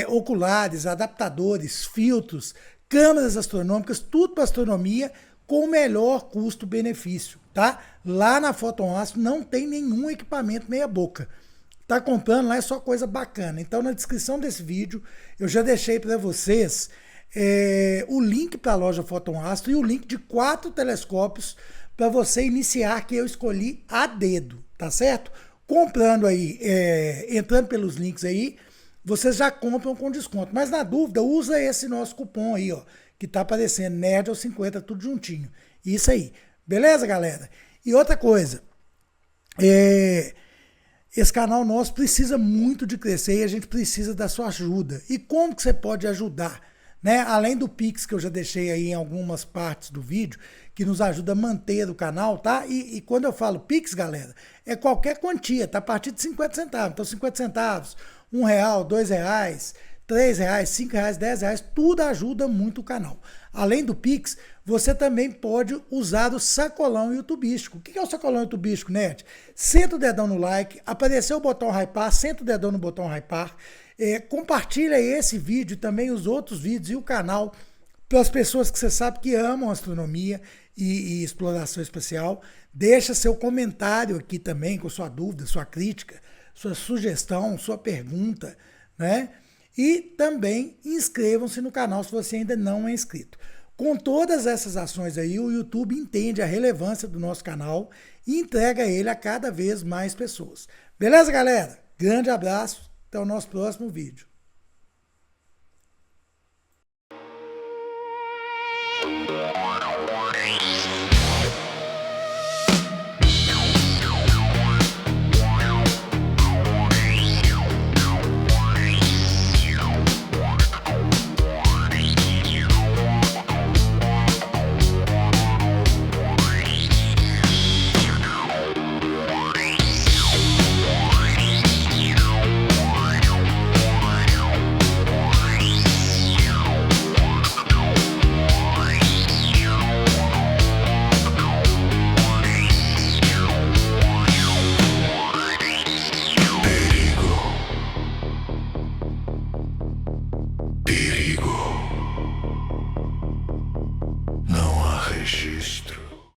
[SPEAKER 1] oculares, adaptadores, filtros, câmeras astronômicas, tudo para astronomia com o melhor custo-benefício, tá? Lá na Photon Astro não tem nenhum equipamento meia boca. Tá comprando lá é só coisa bacana. Então na descrição desse vídeo eu já deixei para vocês o link para a loja Photon Astro e o link de 4 telescópios para você iniciar, que eu escolhi a dedo, tá certo? Comprando aí, entrando pelos links aí, vocês já compram com desconto. Mas na dúvida, usa esse nosso cupom aí, ó, que tá aparecendo, NERD50, tudo juntinho. Isso aí. Beleza, galera? E outra coisa, esse canal nosso precisa muito de crescer e a gente precisa da sua ajuda. E como que você pode ajudar? Né? Além do Pix que eu já deixei aí em algumas partes do vídeo, que nos ajuda a manter o canal, tá? E quando eu falo Pix, galera, é qualquer quantia, tá? A partir de 50 centavos. Então 50 centavos, R$1, R$2, R$3, R$5, R$10, tudo ajuda muito o canal. Além do Pix, você também pode usar o sacolão youtubístico. O que é o sacolão youtubístico, Nerd? Senta o dedão no like, apareceu o botão hypar, senta o dedão no botão hypar, compartilha esse vídeo e também os outros vídeos e o canal para as pessoas que você sabe que amam astronomia e exploração espacial. Deixa seu comentário aqui também com sua dúvida, sua crítica, sua sugestão, sua pergunta, né? E também inscrevam-se no canal se você ainda não é inscrito. Com todas essas ações aí, o YouTube entende a relevância do nosso canal e entrega ele a cada vez mais pessoas. Beleza, galera? Grande abraço, até o nosso próximo vídeo.